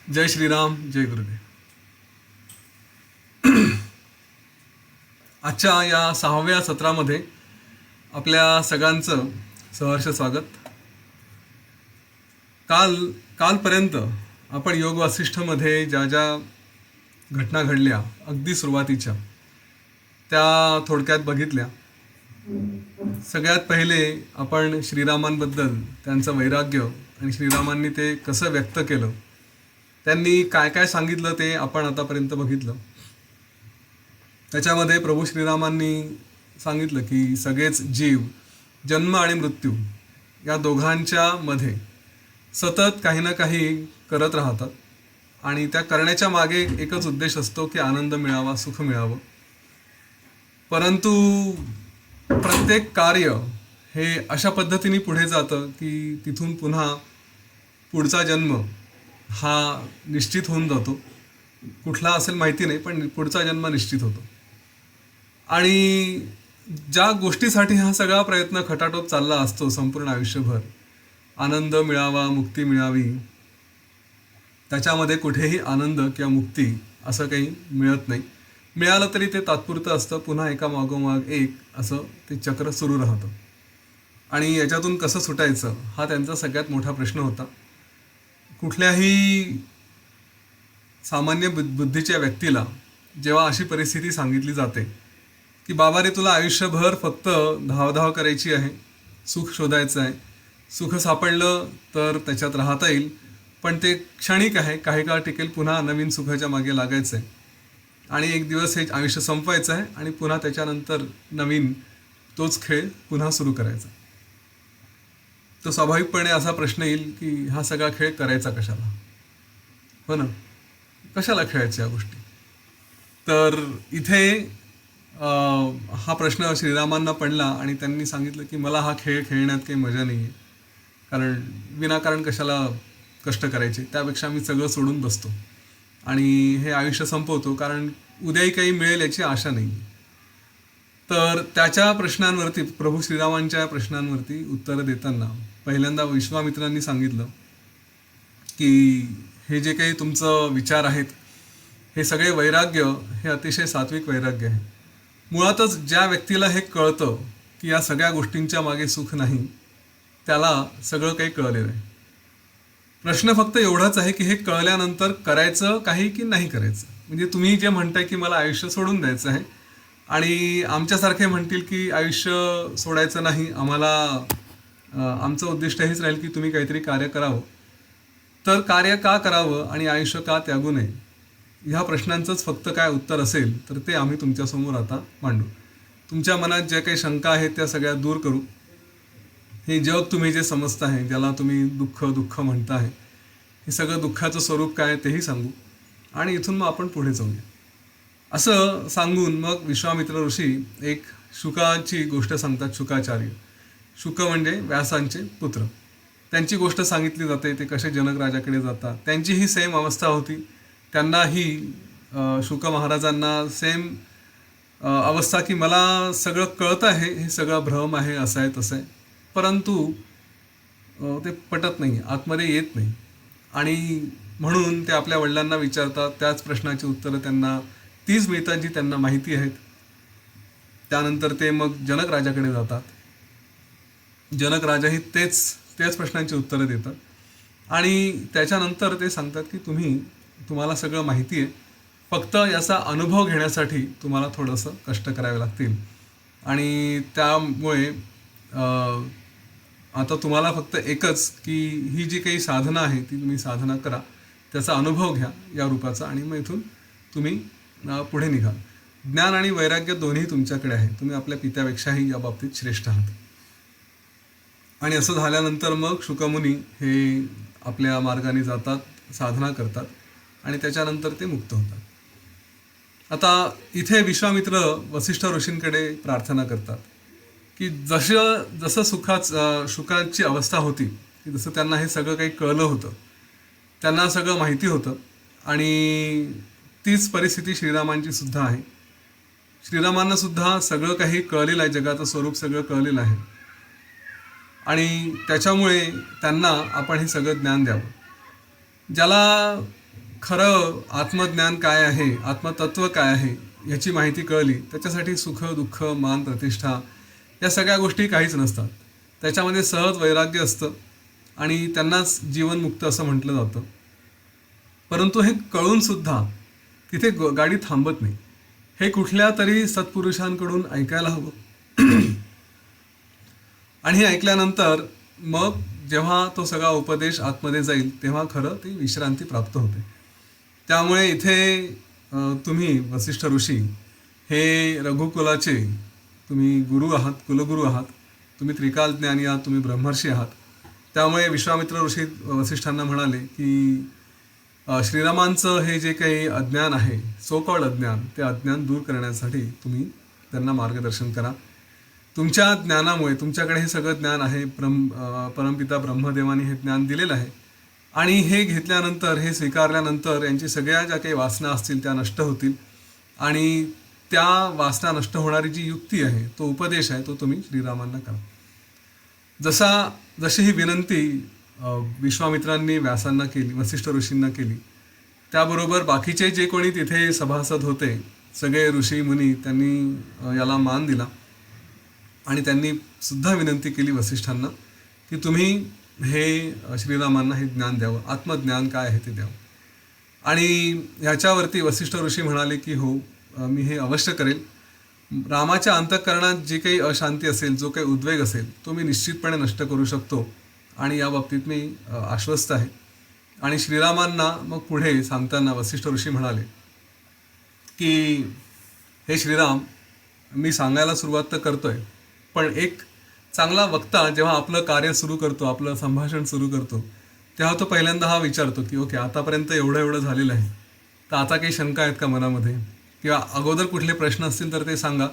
जय श्रीराम, जय गुरुदेव. आजच्या या 6व्या सत्रामध्ये आपल्या सगळ्यांचं सहर्ष स्वागत. कालपर्यंत आपण योग वासिष्ठमध्ये ज्या ज्या घटना घडल्या अगदी सुरुवातीच्या त्या थोडक्यात बघितल्या. सगळ्यात पहिले आपण श्रीरामांबद्दल त्यांचं वैराग्य आणि श्रीरामांनी ते कसं व्यक्त केलं, त्यांनी काय काय सांगितलं ते आपण आतापर्यंत बघितलं. त्याच्यामध्ये प्रभू श्रीरामांनी सांगितलं की सगळेच जीव जन्म आणि मृत्यू या दोघांच्या मध्ये सतत काही ना काही करत राहतात आणि त्या करण्याच्या मागे एकच उद्देश असतो की आनंद मिळावा, सुख मिळावं. परंतु प्रत्येक कार्य हे अशा पद्धतीने पुढे जातं की तिथून पुन्हा पुढचा जन्म हा निश्चित होऊन जातो. कुठला असेल माहिती नाही, पण पुढचा जन्म निश्चित होतो. आणि ज्या गोष्टीसाठी हा सगळा प्रयत्न खटाटोप चालला असतो संपूर्ण आयुष्यभर, आनंद मिळावा, मुक्ती मिळावी, त्याच्यामध्ये कुठेही आनंद किंवा मुक्ती असं काही मिळत नाही. मिळालं तरी ते तात्पुरतं असतं. पुन्हा एका मागोमाग एक असं ते चक्र सुरू राहतं. आणि याच्यातून कसं सुटायचं हा त्यांचा सगळ्यात मोठा प्रश्न होता. कुठल्याही सामान्य बुद्धीच्या व्यक्तीला जेव्हा अशी परिस्थिती सांगितली जाते की बाबा रे, तुला आयुष्यभर फक्त धावधाव करायची आहे, सुख शोधायचं आहे, सुख सापडलं तर त्याच्यात राहता येईल, पण ते क्षणिक आहे, काही काळ टिकेल, पुन्हा नवीन सुखाच्या मागे लागायचं आहे आणि एक दिवस हे आयुष्य संपवायचं आहे आणि पुन्हा त्याच्यानंतर नवीन तोच खेळ पुन्हा सुरू करायचा. तो स्वाभाविकपणे असा प्रश्न येईल की हा सगळा खेळ करायचा कशाला, हो ना, कशाला खेळायच्या या गोष्टी. तर इथे हा प्रश्न श्रीरामांना पडला आणि त्यांनी सांगितलं की मला हा खेळ खेळण्यात काही मजा नाही आहे, कारण विनाकारण कशाला कष्ट करायचे, त्यापेक्षा मी सगळं सोडून बसतो आणि हे आयुष्य संपवतो, कारण उद्याही काही मिळेल याची आशा नाही. तर त्याच्या प्रश्नांवरती, प्रभू श्रीरामांच्या प्रश्नांवरती उत्तर देताना पहिल्यांदा विश्वामित्रांनी सांगितलं की हे जे काही तुमचं विचार आहेत हे सगळे वैराग्य हे अतिशय सात्विक वैराग्य आहे. मुळातच ज्या व्यक्तीला हे कळतं की या सगळ्या गोष्टींच्या मागे सुख नाही, त्याला सगळं काही कळलेलं आहे. प्रश्न फक्त एवढाच आहे की हे कळल्यानंतर करायचं काही की नाही करायचं. म्हणजे तुम्ही जे म्हणताय की मला आयुष्य सोडून द्यायचं आहे आणि आमच्यासारखे म्हणतील की आयुष्य सोडायचं नाही, आम्हाला आमचं उद्दिष्ट हेच राहील की तुम्ही काहीतरी कार्य करावं. तर कार्य का करावं आणि आयुष्य का त्यागू नये, ह्या प्रश्नांचंच फक्त काय उत्तर असेल तर ते आम्ही तुमच्यासमोर आता मांडू. तुमच्या मनात ज्या काही शंका आहेत त्या सगळ्या दूर करू. हे जग तुम्ही जे समजताय, ज्याला तुम्ही दुःख दुःख म्हणताय, हे सगळं दुःखाचं स्वरूप काय तेही सांगू आणि इथून मग आपण पुढे जाऊया. असं सांगून मग विश्वामित्र ऋषी एक शुकाची गोष्ट सांगतात. शुकाचार्य, शुक म्हणजे व्यासांचे पुत्र, त्यांची गोष्ट सांगितली जाते. ते कसे जनक राजाकडे जातात, त्यांची ही सेम अवस्था होती. त्यांनाही शुक महाराजांना सेम अवस्था की मला सगळं कळतं आहे, हे सगळं भ्रम आहे, असं आहे तसं आहे, परंतु ते पटत नाही, आतमध्ये येत नाही. आणि म्हणून ते आपल्या वडिलांना विचारतात. त्याच प्रश्नाची उत्तरं त्यांना तीच मिळतात जी त्यांना माहिती आहेत. त्यानंतर ते मग जनक राजाकडे जातात. जनक राजाही त्याच प्रश्नांची उत्तरं देतात आणि त्याच्यानंतर ते सांगतात की तुम्हाला सगळं माहिती आहे, फक्त याचा अनुभव घेण्यासाठी तुम्हाला थोडंसं कष्ट करावे लागतील आणि त्यामुळे आता तुम्हाला फक्त एकच की ही जी काही साधना आहे ती तुम्ही साधना करा, त्याचा अनुभव घ्या या रूपाचा आणि मग इथून तुम्ही पुढे निघा. ज्ञान आणि वैराग्य दोन्ही तुमच्याकडे आहे, तुम्ही आपल्या पित्यापेक्षाही या बाबतीत श्रेष्ठ आहात. आणि असं झाल्यानंतर मग शुकमुनी हे आपल्या मार्गाने जातात, साधना करतात आणि त्याच्यानंतर ते मुक्त होतात. आता इथे विश्वामित्र वसिष्ठ ऋषींकडे प्रार्थना करतात की जसं शुकाची अवस्था होती की जसं त्यांना हे सगळं काही कळलं होतं, त्यांना सगळं माहिती होतं आणि तीच परिस्थिती श्रीरामांची सुद्धा आहे. श्रीरामांना सुद्धा सगळं काही कळलेलं आहे, जगाचं स्वरूप सगळं कळलेलं आहे आणि त्याच्यामुळे त्यांना आपण हे सगळं ज्ञान द्यावं. ज्याला खरं आत्मज्ञान काय आहे, आत्मतत्व काय आहे याची माहिती कळली, त्याच्यासाठी सुख दुःख मान प्रतिष्ठा या सगळ्या गोष्टी काहीच नसतात. त्याच्यामध्ये सहज वैराग्य असतं आणि त्यांनाच जीवनमुक्त असं म्हटलं जातं. परंतु हे कळून सुद्धा तिथे गाडी थांबत नाही. हे कुठल्या तरी सत्पुरुषांकडून ऐकायला हवं. आणि हे ऐकल्यानंतर मग जेव्हा तो सगळा उपदेश आतमध्ये जाईल तेव्हा खरं ती विश्रांती प्राप्त होते. त्यामुळे इथे तुम्ही वसिष्ठ ऋषी हे रघुकुलाचे तुम्ही गुरु आहात, कुलगुरू आहात. तुम्ही त्रिकालज्ञानी आहात, तुम्ही ब्रह्मर्षी आहात. त्यामुळे विश्वामित्र ऋषी वसिष्ठांना म्हणाले की श्रीरामांचं हे जे काही अज्ञान आहे, सो कॉल्ड अज्ञान, ते अज्ञान दूर करण्यासाठी तुम्ही त्यांना मार्गदर्शन करा. तुमच्या ज्ञानामुळे तुमच्याकडे हे सगळं ज्ञान आहे, परमपिता ब्रह्मदेवानी हे ज्ञान दिलेलं आहे आणि हे घेतल्यानंतर, हे स्वीकारल्यानंतर यांची सगळ्या ज्या काही वासना असतील त्या नष्ट होतील आणि त्या वासना नष्ट होणारी जी युक्ती आहे, तो उपदेश आहे, तो तुम्ही श्रीरामांना करा. जशी ही विनंती विश्वामित्रांनी व्यासांना केली, वसिष्ठ ऋषींना केली, त्याबरोबर बाकीचे जे कोणी तिथे सभासद होते, सगळे ऋषी मुनी, त्यांनी याला मान दिला आणि त्यांनी सुद्धा विनंती केली वसिष्ठांना की तुम्ही हे श्रीरामांना हे ज्ञान द्यावं, आत्मज्ञान काय आहे ते द्यावं. आणि ह्याच्यावरती वसिष्ठ ऋषी म्हणाले की हो, मी हे अवश्य करेल. रामाच्या अंतःकरणात जी काही अशांती असेल, जो काही उद्वेग असेल, तो मी निश्चितपणे नष्ट करू शकतो आणि या बाबतीत मी आश्वस्त आहे. आणि श्रीरामांना मग पुढे सांगताना वसिष्ठ ऋषी म्हणाले की हे श्रीराम, मी सांगायला सुरुवात तर करतोय, पण एक चांगला वक्ता जेव्हा आपलं कार्य सुरू करतो, आपलं संभाषण सुरू करतो, तेव्हा तो पहिल्यांदा हा विचारतो की ओके, आतापर्यंत एवढं झालेलं आहे, तर आता काही शंका आहेत का मनामध्ये, किंवा अगोदर कुठले प्रश्न असतील तर ते सांगा.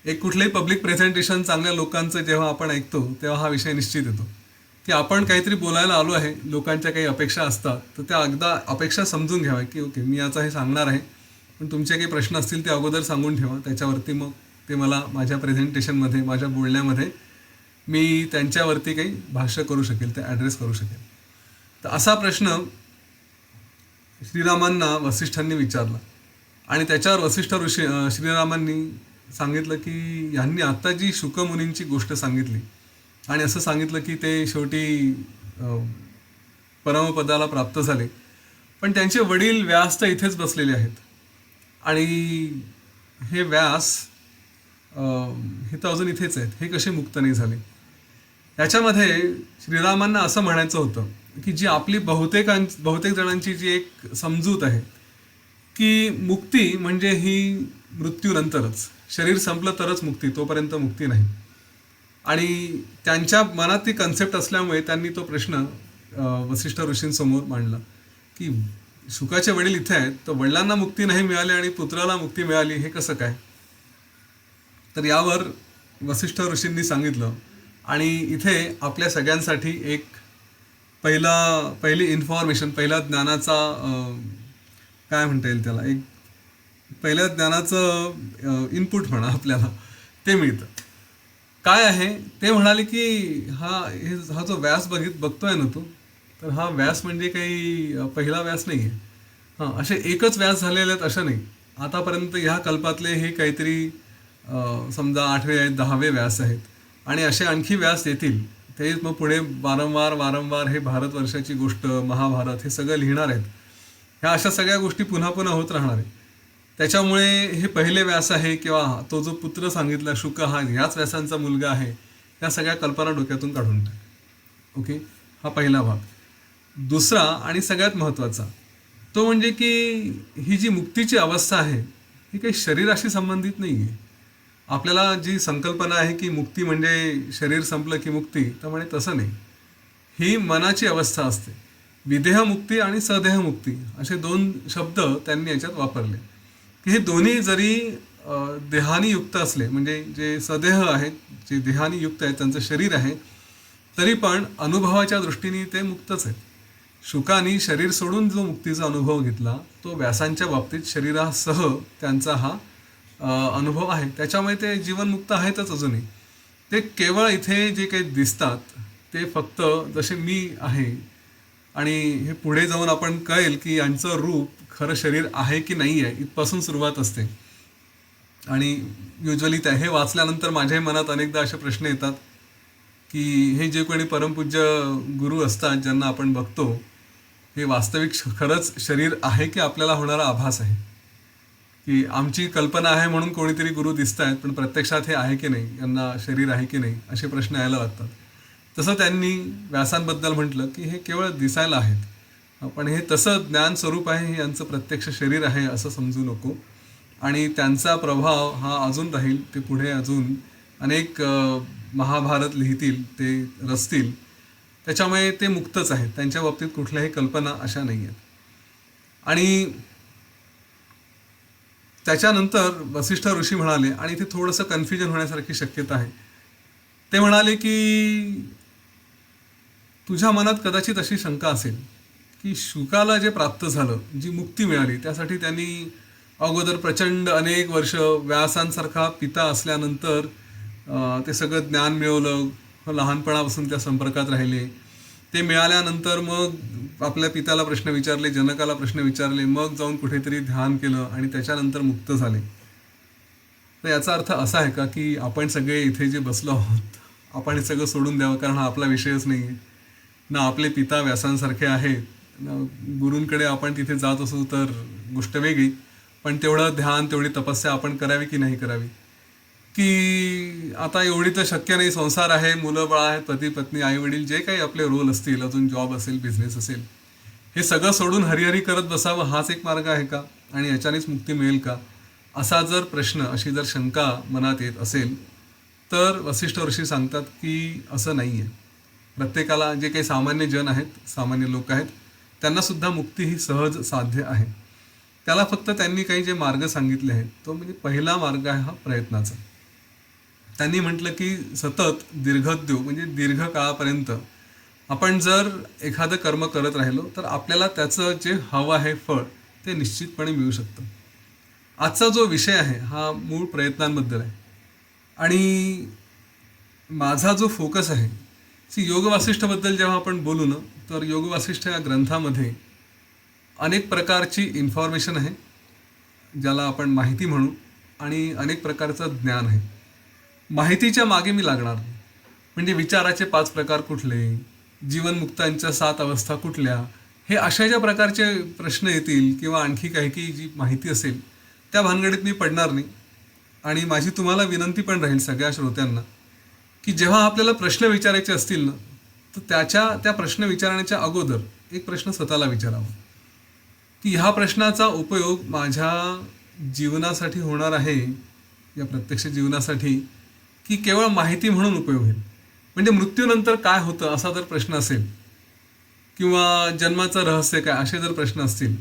एक कुठलेही पब्लिक प्रेझेंटेशन चांगल्या लोकांचं जेव्हा आपण ऐकतो तेव्हा हा विषय निश्चित येतो की आपण काहीतरी बोलायला आलो आहे, लोकांच्या काही अपेक्षा असतात, तर त्या अगदा अपेक्षा समजून घ्याव्या की ओके, मी याचा हे सांगणार आहे, पण तुमचे काही प्रश्न असतील ते अगोदर सांगून ठेवा, त्याच्यावरती मग ते मला माझ्या प्रेझेंटेशनमध्ये, माझ्या बोलण्यामध्ये मी त्यांच्यावरती काही भाष्य करू शकेल, ते ॲड्रेस करू शकेल. तर असा प्रश्न श्रीरामांना वसिष्ठांनी विचारला आणि त्याच्यावर वसिष्ठ ऋषी श्रीरामांनी सांगितलं की ह्यांनी आत्ता जी शुकमुनींची गोष्ट सांगितली आणि असं सांगितलं की ते शेवटी परमपदाला प्राप्त झाले, पण त्यांचे वडील व्यास तर इथेच बसलेले आहेत आणि हे व्यास हे तर अजून इथेच आहेत, हे कसे मुक्त नाही झाले. याच्यामध्ये श्रीरामांना असं म्हणायचं होतं की जी आपली बहुतेक जणांची जी एक समजूत आहे की मुक्ती म्हणजे ही मृत्यूनंतरच, शरीर संपलं तरच मुक्ती, तोपर्यंत मुक्ती नाही. आणि त्यांच्या मनात ती कन्सेप्ट असल्यामुळे त्यांनी तो प्रश्न वसिष्ठ ऋषींसमोर मांडला की शुकाचे वडील इथे आहेत, तर वडिलांना मुक्ती नाही मिळाली आणि पुत्राला मुक्ती मिळाली, हे कसं काय. तर यावर वसिष्ठ ऋषींनी सांगितलं आणि इथे आपल्या सगळ्यांसाठी एक पहिली इन्फॉर्मेशन, पहिल्या ज्ञानाचा काय म्हणता येईल त्याला, एक पहिल्या ज्ञानाचं इनपुट म्हणा आपल्याला, ते मिळतं. काय आहे ते म्हणाले की हा जो व्यास बघतोय ना तू, तर हा व्यास म्हणजे काही पहिला व्यास नाही आहे. हां, असे एकच व्यास झालेले आहेत असं नाही. आतापर्यंत ह्या कल्पातले हे काहीतरी समजा 8वे आहेत, 10वे व्यास आहेत आणि असे आणखी व्यास येतील. ते मग पुढे वारंवार हे भारतवर्षाची गोष्ट, महाभारत हे सगळं लिहिणार आहेत. ह्या अशा सगळ्या गोष्टी पुन्हा पुन्हा होत राहणार आहेत. त्याच्यामुळे हे पहिले व्यास आहे किंवा तो जो पुत्र सांगितला शुक हा ह्याच व्यासांचा मुलगा आहे, या सगळ्या कल्पना डोक्यातून काढून टाक. ओके, हा पहिला भाग. दुसरा आणि सगळ्यात महत्त्वाचा तो म्हणजे की ही जी मुक्तीची अवस्था आहे ही काही शरीराशी संबंधित नाही आहे. आपल्याला जी संकल्पना आहे की मुक्ती म्हणजे शरीर संपलं की मुक्ती, तर म्हणे तसं नाही. ही मनाची अवस्था असते. विदेहमुक्ती आणि सदेहमुक्ती असे 2 शब्द त्यांनी याच्यात वापरले की हे दोन्ही जरी देहानी युक्त असले, म्हणजे जे सदेह आहेत, जे देहानी युक्त आहेत, त्यांचं शरीर आहे, तरी पण अनुभवाच्या दृष्टीने ते मुक्तच आहेत. शुकानी शरीर सोडून जो मुक्तीचा अनुभव घेतला तो व्यासांच्या बाबतीत शरीरासह त्यांचा हा अनुभव आहे. त्याच्यामुळे ते जीवनमुक्त आहेतच अजूनही. ते केवळ इथे जे काही दिसतात ते फक्त जसे मी आहे आणि हे पुढे जाऊन आपण कळेल की यांचं रूप खरं शरीर आहे की नाही आहे इथपासून सुरुवात असते. आणि युजली हे वाचल्यानंतर माझ्याही मनात अनेकदा असे प्रश्न येतात की हे जे कोणी परमपूज्य गुरु असतात ज्यांना आपण बघतो, हे वास्तविक खरंच शरीर आहे की आपल्याला होणारा आभास आहे, की आमची कल्पना आहे म्हणून कोणीतरी गुरु दिसत आहेत पण प्रत्यक्षात हे आहे की नाही, यांना शरीर आहे की नाही, असे प्रश्न यायला लागतात. तसं त्यांनी व्यासांबद्दल म्हटलं की हे केवळ दिसायला आहेत, पण हे तसं ज्ञान स्वरूप आहे, हे यांचं प्रत्यक्ष शरीर आहे असं समजू नको. आणि त्यांचा प्रभाव हा अजून राहील, ते पुढे अजून अनेक महाभारत लिहितील, ते रचतील. त्याच्यामुळे ते मुक्तच आहेत, त्यांच्या बाबतीत कुठल्याही कल्पना अशा नाही आहेत. आणि त्याच्यानंतर वसिष्ठ ऋषी म्हणाले, आणि ते थोडंसं कन्फ्युजन होण्यासारखी शक्यता आहे. ते म्हणाले की तुझ्या मनात कदाचित अशी शंका असेल की शुकाला जे प्राप्त झालं, जी मुक्ती मिळाली, त्यासाठी त्यांनी अगोदर प्रचंड अनेक वर्ष व्यासांसारखा पिता असल्यानंतर ते सगळं ज्ञान मिळवलं, लहानपणापासून त्या संपर्कात राहिले. ते मिळाल्यानंतर मग आपल्या पित्याला प्रश्न विचारले, जनकाला प्रश्न विचारले, मग जाऊन कुठेतरी ध्यान केलं आणि त्याच्यानंतर मुक्त झाले. तर याचा अर्थ असा आहे का की आपण सगळे इथे जे बसलो आहोत, आपण हे सगळं सोडून द्यावं कारण हा आपला विषयच नाही आहे ना, आपले पिता व्यासांसारखे आहेत ना, गुरूंकडे आपण तिथे जात असू तर गोष्ट वेगळी, पण तेवढं ध्यान, तेवढी तपस्या आपण करावी की नाही करावी, की आता एवढी तर शक्य नाही, संसार आहे, मुलं बाळ आहेत, पती पत्नी आई वडील, जे काही आपले रोल असतील, अजून जॉब असेल, बिझनेस असेल, हे सगळं सोडून हरिहरी करत बसावं हाच एक मार्ग आहे का, आणि याच्यानेच मुक्ती मिळेल का, असा जर प्रश्न, अशी जर शंका मनात येत असेल तर वसिष्ठ ऋषी सांगतात की असं नाही आहे. प्रत्येकाला, जे काही सामान्य जन आहेत, सामान्य लोक आहेत, त्यांना सुद्धा मुक्ती ही सहज साध्य आहे. त्याला फक्त त्यांनी काही जे मार्ग सांगितले आहेत, तो म्हणजे पहिला मार्ग आहे हा प्रयत्नाचा. त्यांनी म्हटलं की सतत दीर्घोद्योग म्हणजे दीर्घ काळापर्यंत आपण जर एखादं कर्म करत राहिलो तर आपल्याला त्याचं जे हवं आहे फळ, ते निश्चितपणे मिळू शकतं. आजचा जो विषय आहे हा मूळ प्रयत्नांबद्दल आहे. आणि माझा जो फोकस आहे, योग वासिष्ठबद्दल जेव्हा आपण बोलू ना, तर योग वासिष्ठ या ग्रंथामध्ये अनेक प्रकारची इन्फॉर्मेशन आहे, ज्याला आपण माहिती म्हणू, आणि अनेक प्रकारचं ज्ञान आहे. माहितीच्या मागे मी लागणार नाही. म्हणजे विचाराचे 5 प्रकार कुठले, जीवनमुक्तांच्या 7 अवस्था कुठल्या, हे अशा ज्या प्रकारचे प्रश्न येतील किंवा आणखी काही की जी माहिती असेल, त्या भानगडीत मी पडणार नाही. आणि माझी तुम्हाला विनंती पण राहील सगळ्या श्रोत्यांना, की जेव्हा आपल्याला प्रश्न विचारायचे असतील ना, तर त्या प्रश्न विचारण्याच्या अगोदर एक प्रश्न स्वतःला विचारावा, की ह्या प्रश्नाचा उपयोग माझ्या जीवनासाठी होणार आहे, या प्रत्यक्ष जीवनासाठी, की केवळ माहिती म्हणून उपयोग होईल. म्हणजे मृत्यूनंतर काय होतं असा जर प्रश्न असेल, किंवा जन्माचं रहस्य काय, असे जर प्रश्न असतील,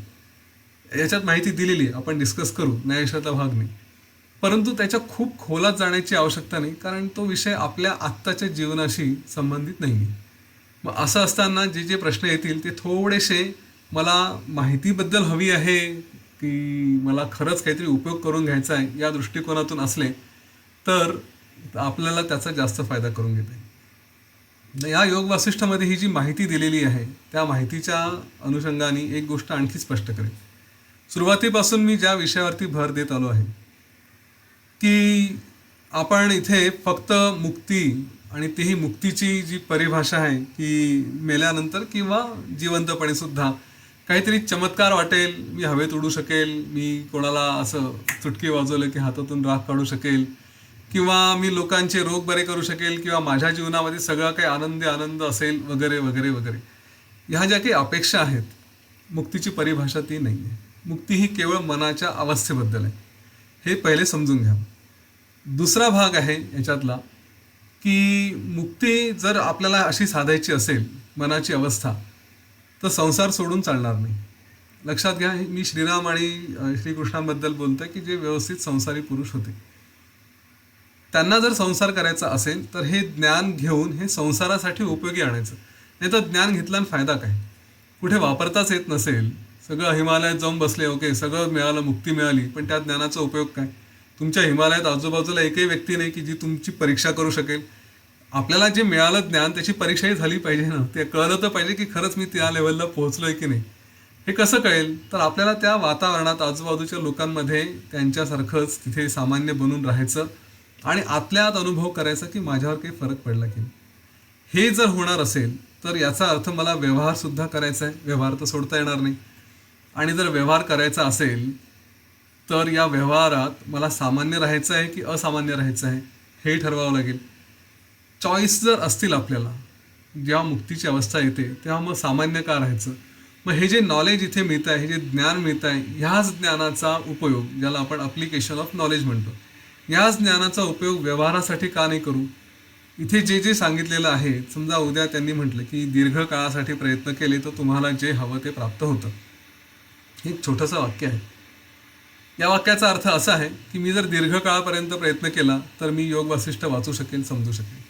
याच्यात माहिती दिलेली आहे, आपण डिस्कस करू, न्यायशाचा भाग नाही, परंतु त्याच्या खूप खोलात जाण्याची आवश्यकता नाही, कारण तो विषय आपल्या आत्ताच्या जीवनाशी संबंधित नाही आहे. मग असं असताना जे जे प्रश्न येतील ते थोडेसे मला माहितीबद्दल हवी आहे, की मला खरंच काहीतरी उपयोग करून घ्यायचा आहे, या दृष्टिकोनातून असले तर आपल्याला त्याचा जास्त फायदा करून घेता येईल. या योग वासिष्ठमध्ये ही जी माहिती दिलेली आहे, त्या माहितीच्या अनुषंगाने एक गोष्ट आणखी स्पष्ट करेल. सुरुवातीपासून मी ज्या विषयावरती भर देत आलो आहे, की आपण इथे फक्त मुक्ती, आणि तीही मुक्तीची जी परिभाषा आहे की मेल्यानंतर किंवा जिवंतपणे सुद्धा काहीतरी चमत्कार वाटेल, मी हवेत उडू शकेल, मी कोणाला असं चुटकी वाजवलं की हातातून राख काढू शकेल, किंवा मी लोकांचे रोग बरे करू शकेल, किंवा माझ्या जीवनामध्ये सगळं काही आनंद असेल, वगैरे वगैरे वगैरे, ह्या ज्या काही अपेक्षा आहेत, मुक्तीची परिभाषा ती नाही आहे. मुक्ती ही केवळ मनाच्या अवस्थेबद्दल आहे, हे पहिले समजून घ्या. दुसरा भाग आहे याच्यातला, की मुक्ती जर आपल्याला अशी साधायची असेल, मनाची अवस्था, तर संसार सोडून चालणार नाही. लक्षात घ्या, मी श्रीराम आणि श्रीकृष्णांबद्दल बोलतोय की जे व्यवस्थित संसारी पुरुष होते. त्यांना जर संसार करायचा असेल तर हे ज्ञान घेऊन हे संसारासाठी उपयोगी आणायचं. नाही तर ज्ञान घेतल्यानं फायदा काय, कुठे वापरताच येत नसेल, सगळं हिमालयात जाऊन बसले, ओके सगळं मिळालं, मुक्ती मिळाली, पण त्या ज्ञानाचा उपयोग काय? तुमच्या हिमालयात आजूबाजूला एकही व्यक्ती नाही की जी तुमची परीक्षा करू शकेल, आपल्याला जे मिळालं ज्ञान त्याची परीक्षाही झाली पाहिजे ना. ते कळलं तर पाहिजे की खरंच मी त्या लेवलला पोहोचलोय की नाही. हे कसं कळेल? तर आपल्याला त्या वातावरणात आजूबाजूच्या लोकांमध्ये त्यांच्यासारखंच तिथे सामान्य बनून राहायचं आणि आतल्या आत अनुभव करायचा की माझ्यावर काही फरक पडला की नाही. हे जर होणार असेल तर याचा अर्थ मला व्यवहार सुद्धा करायचा आहे. व्यवहार तर सोडता येणार नाही. आणि जर व्यवहार करायचा असेल तर या व्यवहारात मला सामान्य राहायचं आहे की असामान्य राहायचं आहे हे ठरवावं लागेल. चॉईस जर असतील आपल्याला, जेव्हा मुक्तीची अवस्था येते तेव्हा मग सामान्य का राहायचं. मग हे जे नॉलेज इथे मिळत आहे, हे जे ज्ञान मिळत आहे, ह्याच ज्ञानाचा उपयोग, ज्याला आपण अप्लिकेशन ऑफ नॉलेज म्हणतो, याच ज्ञानाचा उपयोग व्यवहारासाठी का नाही करू. इथे जे जे सांगितलेलं आहे, समजा उद्या त्यांनी म्हटलं की दीर्घ काळासाठी प्रयत्न केले तर तुम्हाला जे हवं ते प्राप्त होतं. हे एक छोटंसं वाक्य आहे. या वाक्याचा अर्थ असा आहे की मी जर दीर्घ काळापर्यंत प्रयत्न केला तर मी योग वासिष्ठ वाचू शकेल, समजू शकेल.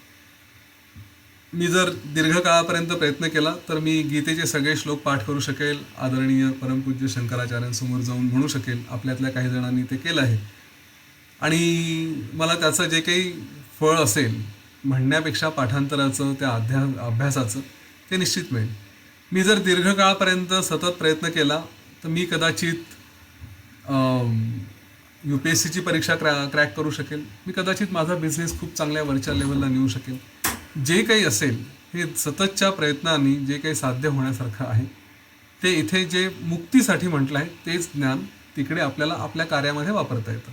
मी जर दीर्घ काळापर्यंत प्रयत्न केला तर मी गीतेचे सगळे श्लोक पाठ करू शकेल, आदरणीय परमपूज्य शंकराचार्यांसमोर जाऊन म्हणू शकेल. आपल्यातल्या काही जणांनी ते केलं आहे आणि मला त्याचं जे काही फळ असेल म्हणण्यापेक्षा पाठांतराचं, त्या अभ्यासाचं, ते निश्चित मिळेल. मी जर दीर्घकाळापर्यंत सतत प्रयत्न केला तर मी कदाचित UPSCची परीक्षा क्रॅक करू शकेल. मी कदाचित माझा बिझनेस खूप चांगल्या वरच्या लेवलला नेऊ शकेल. जे काही असेल हे सततच्या प्रयत्नांनी जे काही साध्य होण्यासारखं आहे ते इथे जे मुक्तीसाठी म्हटलं आहे तेच ज्ञान तिकडे आपल्याला आपल्या कार्यामध्ये वापरता येतं.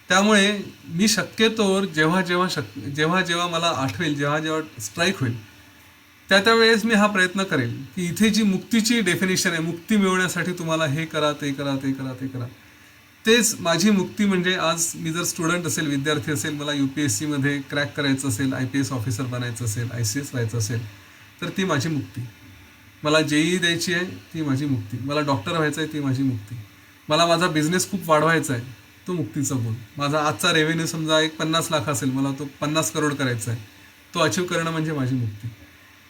त्यामुळे मी शक्यतोवर जेव्हा जेव्हा मला आठवेल, जेव्हा जेव्हा स्ट्राईक होईल त्या वेळेस मी हा प्रयत्न करेल की इथे जी मुक्तीची डेफिनेशन आहे, मुक्ती मिळवण्यासाठी तुम्हाला हे करा, ते करा, ते करा, ते करा, तेच माझी मुक्ती. म्हणजे आज मी जर स्टुडंट असेल, विद्यार्थी असेल, मला UPSCमध्ये क्रॅक करायचं असेल, IPS ऑफिसर बनायचं असेल, ICS व्हायचं असेल तर ती माझी मुक्ती. मला JEE द्यायची आहे, ती माझी मुक्ती. मला डॉक्टर व्हायचं आहे, ती माझी मुक्ती. मला माझा बिझनेस खूप वाढवायचा आहे, तो मुक्तीचा गोल. माझा आजचा रेव्हेन्यू समजा एक 50 लाख असेल, मला तो 50 करोड करायचा आहे, तो अचीव करणं म्हणजे माझी मुक्ती.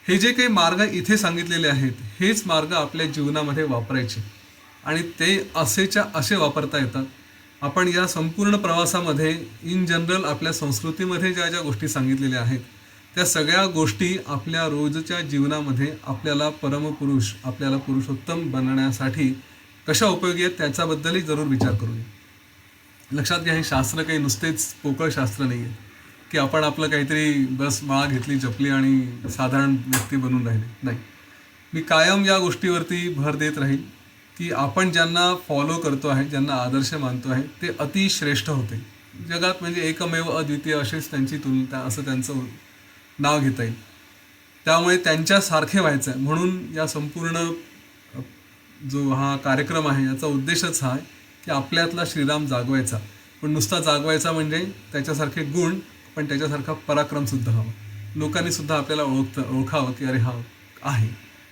हे जे काही मार्ग इथे सांगितलेले आहेत हेच मार्ग आपल्या जीवनामध्ये वापरायचे आणि ते असे वापरता येतात. आपण या संपूर्ण प्रवासामध्ये इन जनरल आपल्या संस्कृतीमध्ये ज्या ज्या गोष्टी सांगितलेल्या आहेत त्या सगळ्या गोष्टी आपल्या रोजच्या जीवनामध्ये आपल्याला परमपुरुष, आपल्याला पुरुषोत्तम बनण्यासाठी कशा उपयोगी आहेत त्याच्याबद्दलही जरूर विचार करूया. लक्षात घ्या, हे शास्त्र काही नुसतेच पोकळ शास्त्र नाही आहे की आपण आपलं काहीतरी बस माळा घेतली, जपली आणि साधारण व्यक्ती बनून राहिले. नाही, मी कायम या गोष्टीवरती भर देत राहील की आपण ज्यांना फॉलो करतो आहे, ज्यांना आदर्श मानतो आहे ते अतिश्रेष्ठ होते जगात. म्हणजे एकमेव अद्वितीय असेच त्यांची तुलना, असं त्यांचं नाव घेता येईल. त्यामुळे त्यांच्यासारखे व्हायचं आहे. म्हणून या संपूर्ण जो हा कार्यक्रम आहे याचा उद्देशच हा आहे की आपल्यातला श्रीराम जागवायचा. पण नुसता जागवायचा म्हणजे त्याच्यासारखे गुण, पण त्याच्यासारखा पराक्रमसुद्धा हवा. लोकांनी सुद्धा आपल्याला ओळखावं की अरे हा आहे,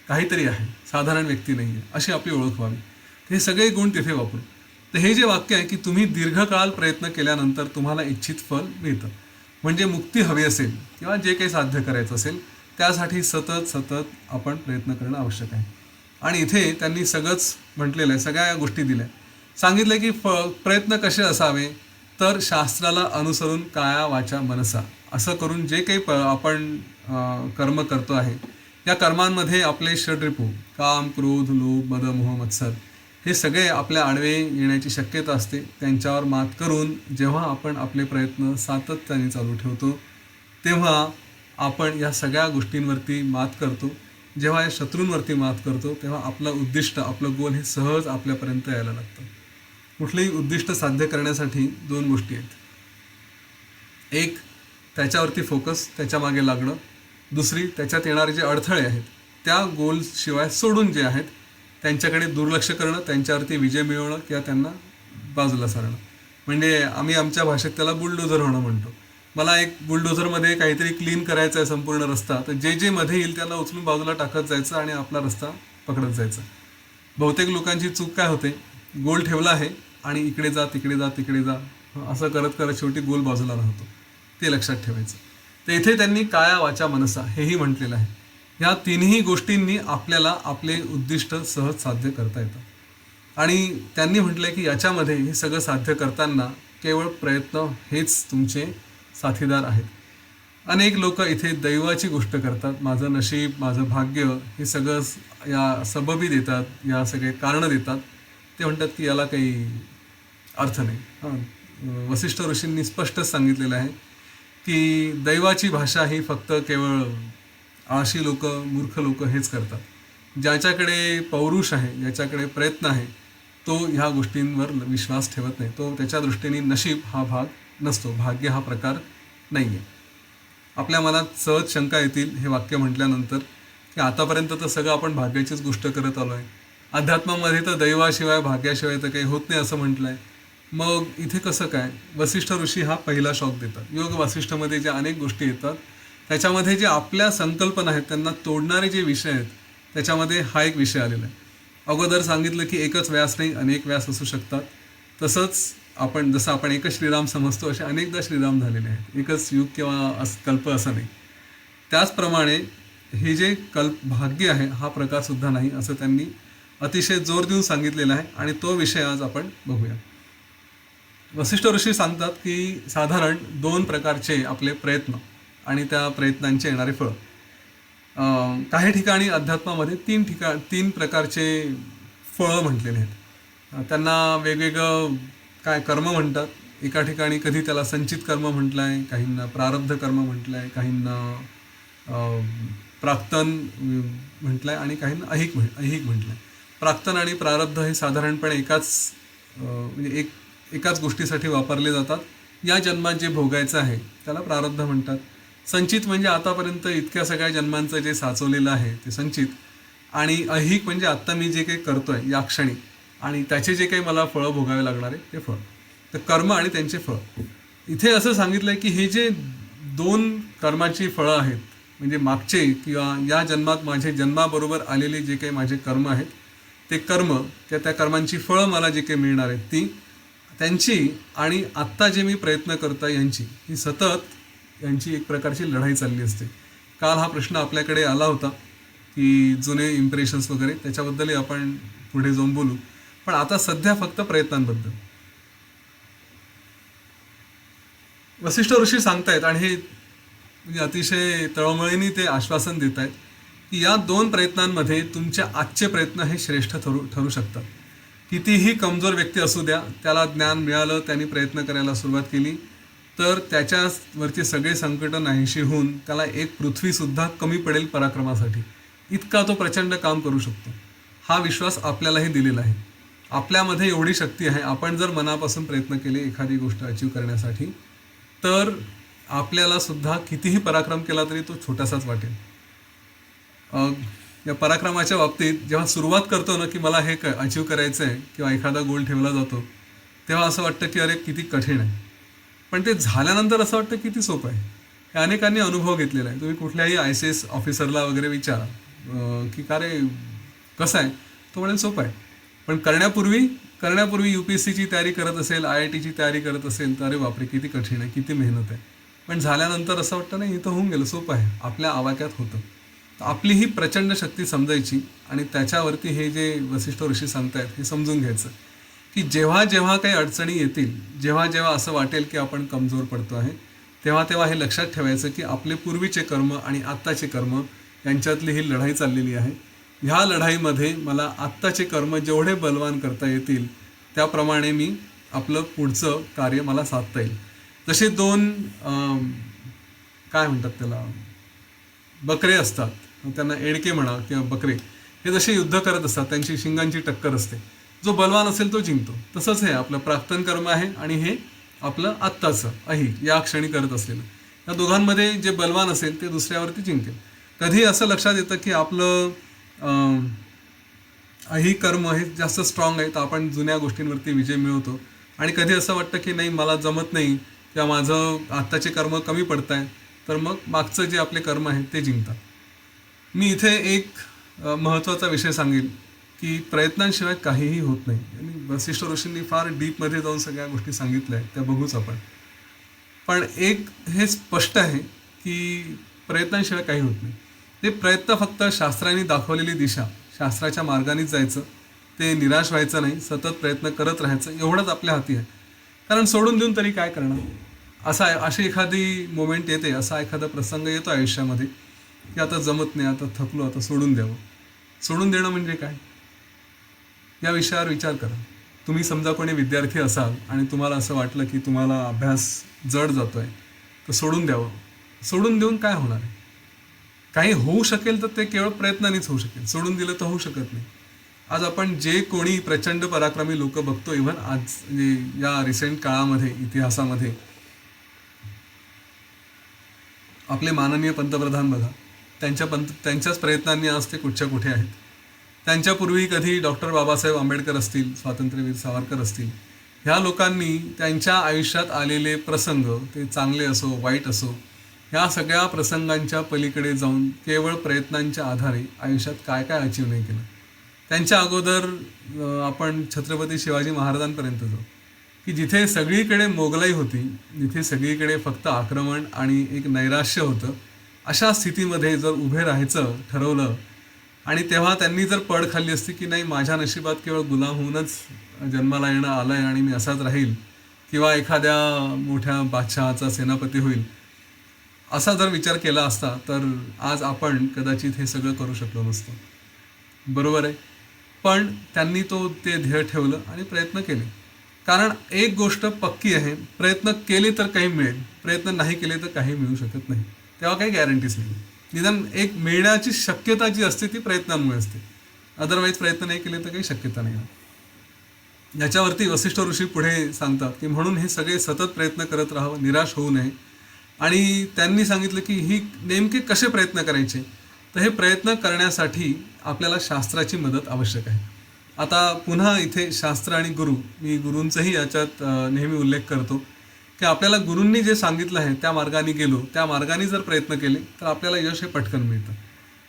काहीतरी आहे, साधारण व्यक्ती नाही आहे, अशी आपली ओळख व्हावी. हे सगळे गुण तिथे वापरू. तर हे जे वाक्य आहे की तुम्ही दीर्घकाळ प्रयत्न केल्यानंतर तुम्हाला इच्छित फल मिळतं. म्हणजे मुक्ती हवी असेल किंवा जे काही साध्य करायचं असेल त्यासाठी सतत आपण प्रयत्न करणं आवश्यक आहे. आणि इथे त्यांनी सगळंच म्हटलेलं आहे, सगळ्या गोष्टी दिल्या. सांगितलं की प्रयत्न कसे असावे, तर शास्त्राला अनुसरून काया वाचा मनसा असं करून जे काही आपण कर्म करतो आहे या कर्मांमध्ये आपले षड्रिपू काम, क्रोध, लोभ, मद, मोह, मत्सर हे सगळे आपल्या आडवे येण्याची शक्यता असते. त्यांच्यावर मात करून जेव्हा आपण आपले प्रयत्न सातत्याने चालू ठेवतो तेव्हा आपण या सगळ्या गोष्टींवरती मात करतो. जेव्हा या शत्रूंवरती मात करतो तेव्हा आपलं उद्दिष्ट, आपलं गोल हे सहज आपल्यापर्यंत यायला लागतं. कुठलेही उद्दिष्ट साध्य करण्यासाठी दोन गोष्टी आहेत. एक, त्याच्यावरती फोकस, त्याच्या मागे लागणं. दुसरी, त्याच्यात येणारे जे अडथळे आहेत त्या गोलशिवाय सोडून जे आहेत त्यांच्याकडे दुर्लक्ष करणं, त्यांच्यावरती विजय मिळवणं किंवा त्यांना बाजूला सारणं. म्हणजे आम्ही आमच्या भाषेत त्याला बुलडोझर होणं म्हणतो. मला एक बुलडोझरमध्ये काहीतरी क्लीन करायचं आहे संपूर्ण रस्ता, तर जे मध्ये येईल त्याला उचलून बाजूला टाकत जायचं आणि आपला रस्ता पकडत जायचा. बहुतेक लोकांची चूक काय होते, गोल ठेवला आहे आणि इकडे जा, तिकडे जा, तिकडे जा, असं करत करत शेवटी गोल बाजूला राहतो. ते लक्षात ठेवायचं. तर इथे त्यांनी काया वाचा मनसा हेही म्हटलेलं आहे. ह्या तिन्ही गोष्टींनी आपल्याला आपले उद्दिष्ट सहज साध्य करता येतं. आणि त्यांनी म्हटलं की याच्यामध्ये हे सगळं साध्य करताना केवळ प्रयत्न हेच तुमचे साथीदार आहेत. अनेक लोक इथे दैवाची गोष्ट करतात. माझं नशीब, माझं भाग्य हे सगळं या सबबी देतात, या सगळे कारणं देतात. ते म्हणतात की याला काही अर्थ नाही. वसिष्ठ ऋषींनी स्पष्टच सांगितलेलं आहे की दैवाची भाषा ही फक्त केवळ आळशी लोक, मूर्ख लोक हेच करतात. ज्याच्याकडे पौरुष आहे, ज्याच्याकडे प्रयत्न आहे, तो ह्या गोष्टींवर विश्वास ठेवत नाही. तो त्याच्या दृष्टीने नशीब हा भाग नसतो, भाग्य हा प्रकार नाही आहे. आपल्या मनात सहज शंका येतील हे वाक्य म्हटल्यानंतर की आतापर्यंत तर सगळं आपण भाग्याचीच गोष्ट करत आलो आहे. अध्यात्मामध्ये तर दैवाशिवाय भाग्याशिवाय तर काही होत नाही असं म्हटलं आहे. मग इथे कसं काय? वसिष्ठ ऋषी हा पहिला शॉक देतात. योग वासिष्ठमध्ये ज्या अनेक गोष्टी येतात त्याच्यामध्ये जे आपल्या संकल्पना आहेत त्यांना तोडणारे जे विषय आहेत त्याच्यामध्ये हा एक विषय आलेला आहे. अगोदर सांगितलं की एकच व्यास नाही, अनेक व्यास असू शकतात. तसंच जसं आपण एकच श्रीराम समजतो असे अनेकदा श्रीराम झालेले आहेत. एकच युग किंवा कल्प असं नाही. त्याचप्रमाणे हे जे भाग्य आहे हा प्रकारसुद्धा नाही असं त्यांनी अतिशय जोर देऊन सांगितलेला आहे आणि तो विषय आज आपण बघूया. वसिष्ठ ऋषी सांगतात की साधारण 2 प्रकारचे आपले प्रयत्न आणि त्या प्रयत्नांचे येणारे फळ. काही ठिकाणी अध्यात्मामध्ये 3 प्रकारचे फळं म्हटलेले आहेत. त्यांना वेगवेगळं कर्म म्हणतात. एका ठिकाणी कधी त्याला संचित कर्म म्हटलं आहे, काहींना प्रारब्ध कर्म म्हटलं आहे, काहींना प्राक्तन म्हटलं आहे आणि काहींना ऐहिक म्हटलं आहे. प्राक्तन आणि प्रारब्ध हे साधारणपणे म्हणजे एकाच गोष्टीसाठी वापरले जातात. या जन्मात जे भोगायचं आहे त्याला प्रारब्ध म्हणतात. संचित म्हणजे आतापर्यंत इतक्या सगळ्या जन्मांचं जे साचवलेलं आहे ते संचित. आणि ऐहिक म्हणजे आत्ता मी जे काही करतोय या क्षणी आणि त्याचे जे काही मला फळं भोगावे लागणार आहे ते फळ. तर कर्म आणि त्यांचे फळ. इथे असं सांगितलंय की हे जे 2 कर्माची फळं आहेत म्हणजे मागचे किंवा या जन्मात माझे जन्माबरोबर आलेले जे काही माझे कर्म आहेत ते कर्म त्या कर्मांची फळं मला जे काही मिळणार आहेत ती त्यांची आणि आत्ता जे मी प्रयत्न करतो यांची ही सतत यांची एक प्रकारची लढाई चालली असते. काल हा प्रश्न आपल्याकडे आला होता की जुने इम्प्रेशन्स वगैरे त्याच्याबद्दलही आपण पुढे जाऊन बोलू. पण आता सध्या फक्त प्रयत्नांबद्दल वसिष्ठ ऋषी सांगतायत आणि हे म्हणजे अतिशय तळमळीने ते आश्वासन देत आहेत की या 2 प्रयत्नांमध्ये तुमचे आजचे प्रयत्न हे श्रेष्ठ ठरू शकतात. कितीही कमजोर व्यक्ती असू द्या, त्याला ज्ञान मिळालं, त्यांनी प्रयत्न करायला सुरुवात केली तर त्याच्यावरची सगळे संकट नाहीशी होऊन त्याला एक पृथ्वीसुद्धा कमी पडेल पराक्रमासाठी. इतका तो प्रचंड काम करू शकतो. हा विश्वास आपल्यालाही दिलेला आहे. आपल्यामध्ये एवढी शक्ती आहे. आपण जर मनापासून प्रयत्न केले एखादी गोष्ट अचीव करण्यासाठी तर आपल्याला सुद्धा कितीही पराक्रम केला तरी तो छोटासाच वाटेल. या पराक्रमाच्या बाबतीत जेव्हा सुरुवात करतो ना की मला हे अचीव करायचं आहे किंवा एखादा गोल ठेवला जातो तेव्हा असं वाटतं की अरे किती कठीण आहे. पण ते झाल्यानंतर असं वाटतं किती सोपं आहे. हे अनेकांनी अनुभव घेतलेला आहे. तुम्ही कुठल्याही ICS ऑफिसरला वगैरे विचारा की का रे कसं आहे, तो म्हणेल सोपं आहे. पण करण्यापूर्वी UPSCची तयारी करत असेल, IITची तयारी करत असेल तर अरे बापरे किती कठीण आहे, किती मेहनत आहे. पण झाल्यानंतर असं वाटतं नाही इथं होऊन गेलं, सोपं आहे, आपल्या आवाक्यात होतं. तर आपली ही प्रचंड शक्ती समजायची आणि त्याच्यावरती हे जे वसिष्ठ ऋषी सांगतायत हे समजून घ्यायचं की जेव्हा जेव्हा काही अडचणी येतील, जेव्हा जेव्हा असं वाटेल की आपण कमजोर पडतो आहे तेव्हा हे लक्षात ठेवायचं की आपले पूर्वीचे कर्म आणि आत्ताचे कर्म यांच्यातली ही लढाई चाललेली आहे. ह्या लढाईमध्ये मला आत्ताचे कर्म जेवढे बलवान करता येतील त्याप्रमाणे मी आपलं पुढचं कार्य मला साधता येईल. जसे 2 काय म्हणतात त्याला बकरे असतात, त्यांना एडके म्हणा किंवा बकरे, हे जसे युद्ध करत असतात त्यांची शिंगांची टक्कर असते. जो बलवान असेल तो जिंकतो. तसंच हे आपलं प्राक्तन कर्म आहे आणि हे आपलं आत्ताचं या क्षणी करत असलेलं. या दोघांमध्ये जे बलवान असेल ते दुसऱ्यावरती जिंकेल. कधी असं लक्षात येतं की आपलं कर्म हे जास्त स्ट्रॉंग आहे तर आपण जुन्या गोष्टींवरती विजय मिळवतो आणि कधी असं वाटतं की नाही मला जमत नाही किंवा माझं आत्ताचे कर्म कमी पडत आहे तर मग मागचं जे आपले कर्म आहेत ते जिंकतात. मी इथे एक महत्त्वाचा विषय सांगेल की प्रयत्नांशिवाय काहीही होत नाही. आणि वसिष्ठ ऋषींनी फार डीपमध्ये जाऊन सगळ्या गोष्टी सांगितल्या आहेत त्या बघूच आपण. पण एक हे स्पष्ट आहे की प्रयत्नांशिवाय काही होत नाही. ते प्रयत्न फक्त शास्त्रांनी दाखवलेली दिशा, शास्त्राच्या मार्गानेच जायचं, ते निराश व्हायचं नाही, सतत प्रयत्न करत राहायचं एवढंच आपल्या हाती आहे. कारण सोडून देऊन तरी काय करणार. अशी एखादी मोमेंट येते, असा एखादा प्रसंग येतो आयुष्यामध्ये की आता जमत नाही, आता थकलो, आता सोडून द्यावं. सोडून देणं म्हणजे काय, या विषयावर विचार करा. तुम्ही समजा कोणी विद्यार्थी असाल आणि तुम्हाला असं वाटलं की तुम्हाला अभ्यास जड जातोय, तर सोडून द्यावं. सोडून देऊन काय होणार आहे? काही होऊ शकेल तर ते केवळ प्रयत्नानेच होऊ शकेल, सोडून दिलं तर होऊ शकत नाही. आज आपण जे कोणी प्रचंड पराक्रमी लोक बघतो, इव्हन आज म्हणजे या रिसेंट काळामध्ये, इतिहासामध्ये, आपले माननीय पंतप्रधान बघा, त्यांच्याच प्रयत्नांनी आज ते कुठच्या कुठे आहेत. त्यांच्यापूर्वी कधी डॉक्टर बाबासाहेब आंबेडकर असतील, स्वातंत्र्यवीर सावरकर असतील, ह्या लोकांनी त्यांच्या आयुष्यात आलेले प्रसंग, ते चांगले असो वाईट असो, ह्या सगळ्या प्रसंगांच्या पलीकडे जाऊन केवळ प्रयत्नांच्या आधारे आयुष्यात काय काय अचीव नाही केलं. त्यांच्या अगोदर आपण छत्रपती शिवाजी महाराजांपर्यंत जाऊ, की जिथे सगळीकडे मोगलाई होती, जिथे सगळीकडे फक्त आक्रमण आणि एक नैराश्य होतं, अशा स्थितीमध्ये जर उभे राहायचं ठरवलं आणि तेव्हा त्यांनी जर पड खाल्ली असती की नाही, माझ्या नशिबात केवळ गुलाम होऊनच जन्माला येणं आलं आहे आणि मी असाच राहील, किंवा एखाद्या मोठ्या बादशहाचा सेनापती होईल, असा जर विचार केला असता तर आज आपण कदाचित हे सगळं करू शकलो नसतो. बरोबर आहे. पण त्यांनी ते ध्येय ठेवलं आणि प्रयत्न केले. कारण एक गोष्ट पक्की आहे, प्रयत्न केले तर काही मिळेल, प्रयत्न नाही केले तर काही मिळू शकत नाही. तेव्हा काही गॅरंटीच नाही. निदान एक मिळण्याची शक्यता जी असते ती प्रयत्नांमुळे असते, अदरवाईज प्रयत्न नाही केले तर काही शक्यता नाही. याच्यावरती वसिष्ठ ऋषी पुढे सांगतात की म्हणून हे सगळे सतत प्रयत्न करत राहावं, निराश होऊ नये. आणि त्यांनी सांगितलं की ही नेमके कसे प्रयत्न करायचे, तर हे प्रयत्न करण्यासाठी आपल्याला शास्त्राची मदत आवश्यक आहे. आता पुन्हा इथे शास्त्र आणि गुरु, मी गुरूंचाही याच्यात नेहमी उल्लेख करतो की आपल्याला गुरूंनी जे सांगितलं आहे त्या मार्गाने गेलो, त्या मार्गाने जर प्रयत्न केले तर आपल्याला यश हे पटकन मिळतं.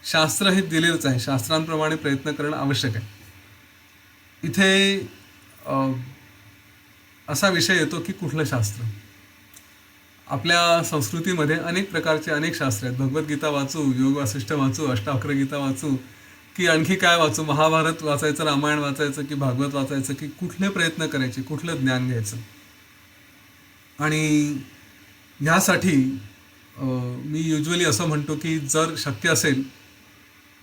शास्त्र हे दिलेलंच आहे, शास्त्रांप्रमाणे प्रयत्न करणं आवश्यक आहे. इथे असा विषय येतो की कुठलं शास्त्र. आपल्या संस्कृतीमध्ये अनेक प्रकारचे अनेक शास्त्र आहेत. भगवद्गीता वाचू, योग वासिष्ठ वाचू, अष्टावक्र गीता वाचू, की आणखी काय वाचू, महाभारत वाचायचं, रामायण वाचायचं, की भागवत वाचायचं, की कुठले प्रयत्न करायचे, कुठलं ज्ञान घ्यायचं. आणि ह्यासाठी मी युजली असं म्हणतो की जर शक्य असेल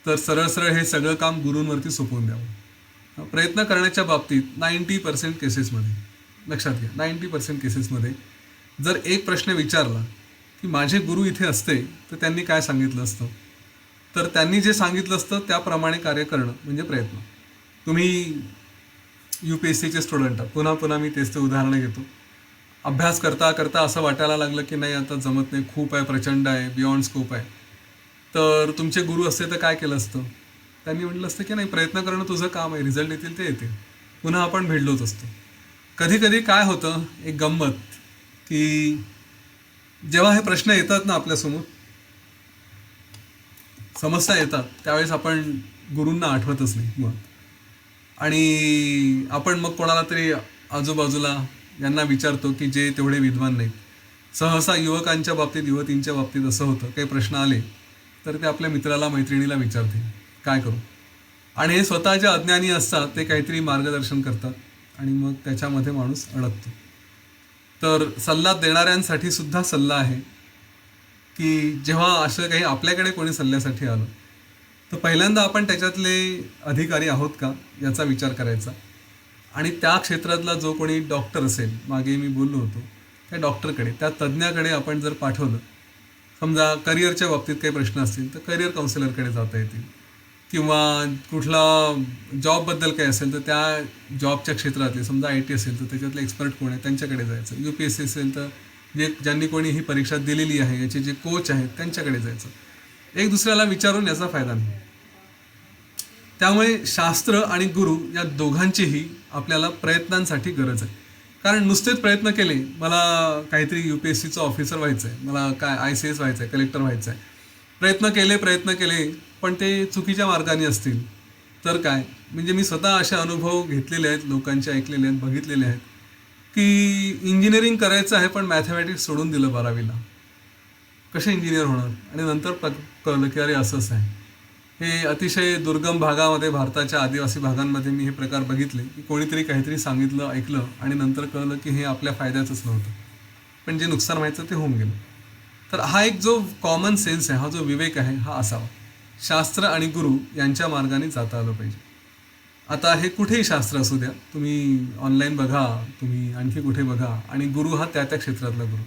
तर सरळ सरळ हे सगळं काम गुरूंवरती सोपवून द्यावं. प्रयत्न करण्याच्या बाबतीत 90% केसेसमध्ये, लक्षात घ्या, 90% केसेसमध्ये जर एक प्रश्न विचारला की माझे गुरु इथे असते तर त्यांनी काय सांगितलं असतं, तर त्यांनी जे सांगितलं असतं त्याप्रमाणे कार्य करणं म्हणजे प्रयत्न. तुम्ही UPSCचे स्टुडंट आहात, पुन्हा पुन्हा मी तेच ते उदाहरणं घेतो. अभ्यास करता करता असं वाटायला लागलं की नाही आता जमत नाही, खूप आहे, प्रचंड आहे, बियॉन्ड स्कोप आहे, तर तुमचे गुरु असते तर काय केलं असतं? त्यांनी म्हटलं असतं की नाही, प्रयत्न करणं तुझं काम आहे, रिझल्ट येतील ते येतील. पुन्हा आपण भिडलोच असतो. कधी कधी काय होतं, एक गंमत, की जेव्हा हे प्रश्न येतात ना आपल्यासमोर, समस्या येतात, त्यावेळेस आपण गुरूंना आठवतच नाही मग. आणि आपण मग कोणाला तरी आजूबाजूला यांना विचारतो की जे तेवढे विद्वान नाहीत. सहसा युवकांच्या बाबतीत, युवतींच्या बाबतीत असं होतं, काही प्रश्न आले तर ते आपल्या मित्राला, मैत्रिणीला विचारते काय करू. आणि हे स्वतःच्या अज्ञानी असतात, ते काहीतरी मार्गदर्शन करतात आणि मग त्याच्यामध्ये माणूस अडकतो. तर सल्ला देणाऱ्यांसाठी सुद्धा सल्ला आहे की जेव्हा असं काही आपल्याकडे कोणी सल्ल्यासाठी आलं तर पहिल्यांदा आपण त्याच्यातले अधिकारी आहोत का याचा विचार करायचा. आणि त्या क्षेत्रातला जो कोणी डॉक्टर असेल, मागे मी बोललो होतो, त्या डॉक्टरकडे, त्या तज्ज्ञाकडे आपण जर पाठवलं, समजा करिअरच्या बाबतीत काही प्रश्न असतील तर करिअर काउन्सिलरकडे जाता येतील, किंवा कुठला जॉबबद्दल काही असेल तर त्या जॉबच्या क्षेत्रातले, समजा IT असेल तर त्याच्यातले एक्सपर्ट कोण आहे त्यांच्याकडे जायचं, UPSC असेल तर ज्यांनी कोणी ही परीक्षा दिलेली आहे याचे जे कोच आहेत त्यांच्याकडे जायचं. एक दुसऱ्याला विचारून याचा फायदा नाही. त्यामुळे शास्त्र आणि गुरु या दोघांचीही आपल्याला प्रयत्नांसाठी गरज आहे. कारण नुसतेच प्रयत्न केले, मला काहीतरी UPSCचं ऑफिसर व्हायचं आहे, मला काय ICS व्हायचं आहे, कलेक्टर व्हायचं आहे, प्रयत्न केले पण ते चुकीच्या मार्गाने असतील तर काय. म्हणजे मी स्वतः असे अनुभव घेतलेले आहेत, लोकांचे ऐकलेले आहेत, बघितलेले आहेत, की इंजिनिअरिंग करायचं आहे पण मॅथमॅटिक्स सोडून दिलं 12वीला. कसे इंजिनियर होणार? आणि नंतर कळलं की अरे असंच आहे. हे अतिशय दुर्गम भागामध्ये, भारताच्या आदिवासी भागांमध्ये मी हे प्रकार बघितले, की कोणीतरी काहीतरी सांगितलं, ऐकलं आणि नंतर कळलं की हे आपल्या फायद्याचंच नव्हतं. पण जे नुकसान व्हायचं ते होऊन गेलं. तर हा एक जो कॉमन सेन्स आहे, हा जो विवेक आहे, हा असावा. शास्त्र आणि गुरु यांच्या मार्गाने जाता आलं पाहिजे. आता हे कुठेही शास्त्र असू द्या, तुम्ही ऑनलाईन बघा, तुम्ही आणखी कुठे बघा, आणि गुरु हा त्या त्या क्षेत्रातला गुरु.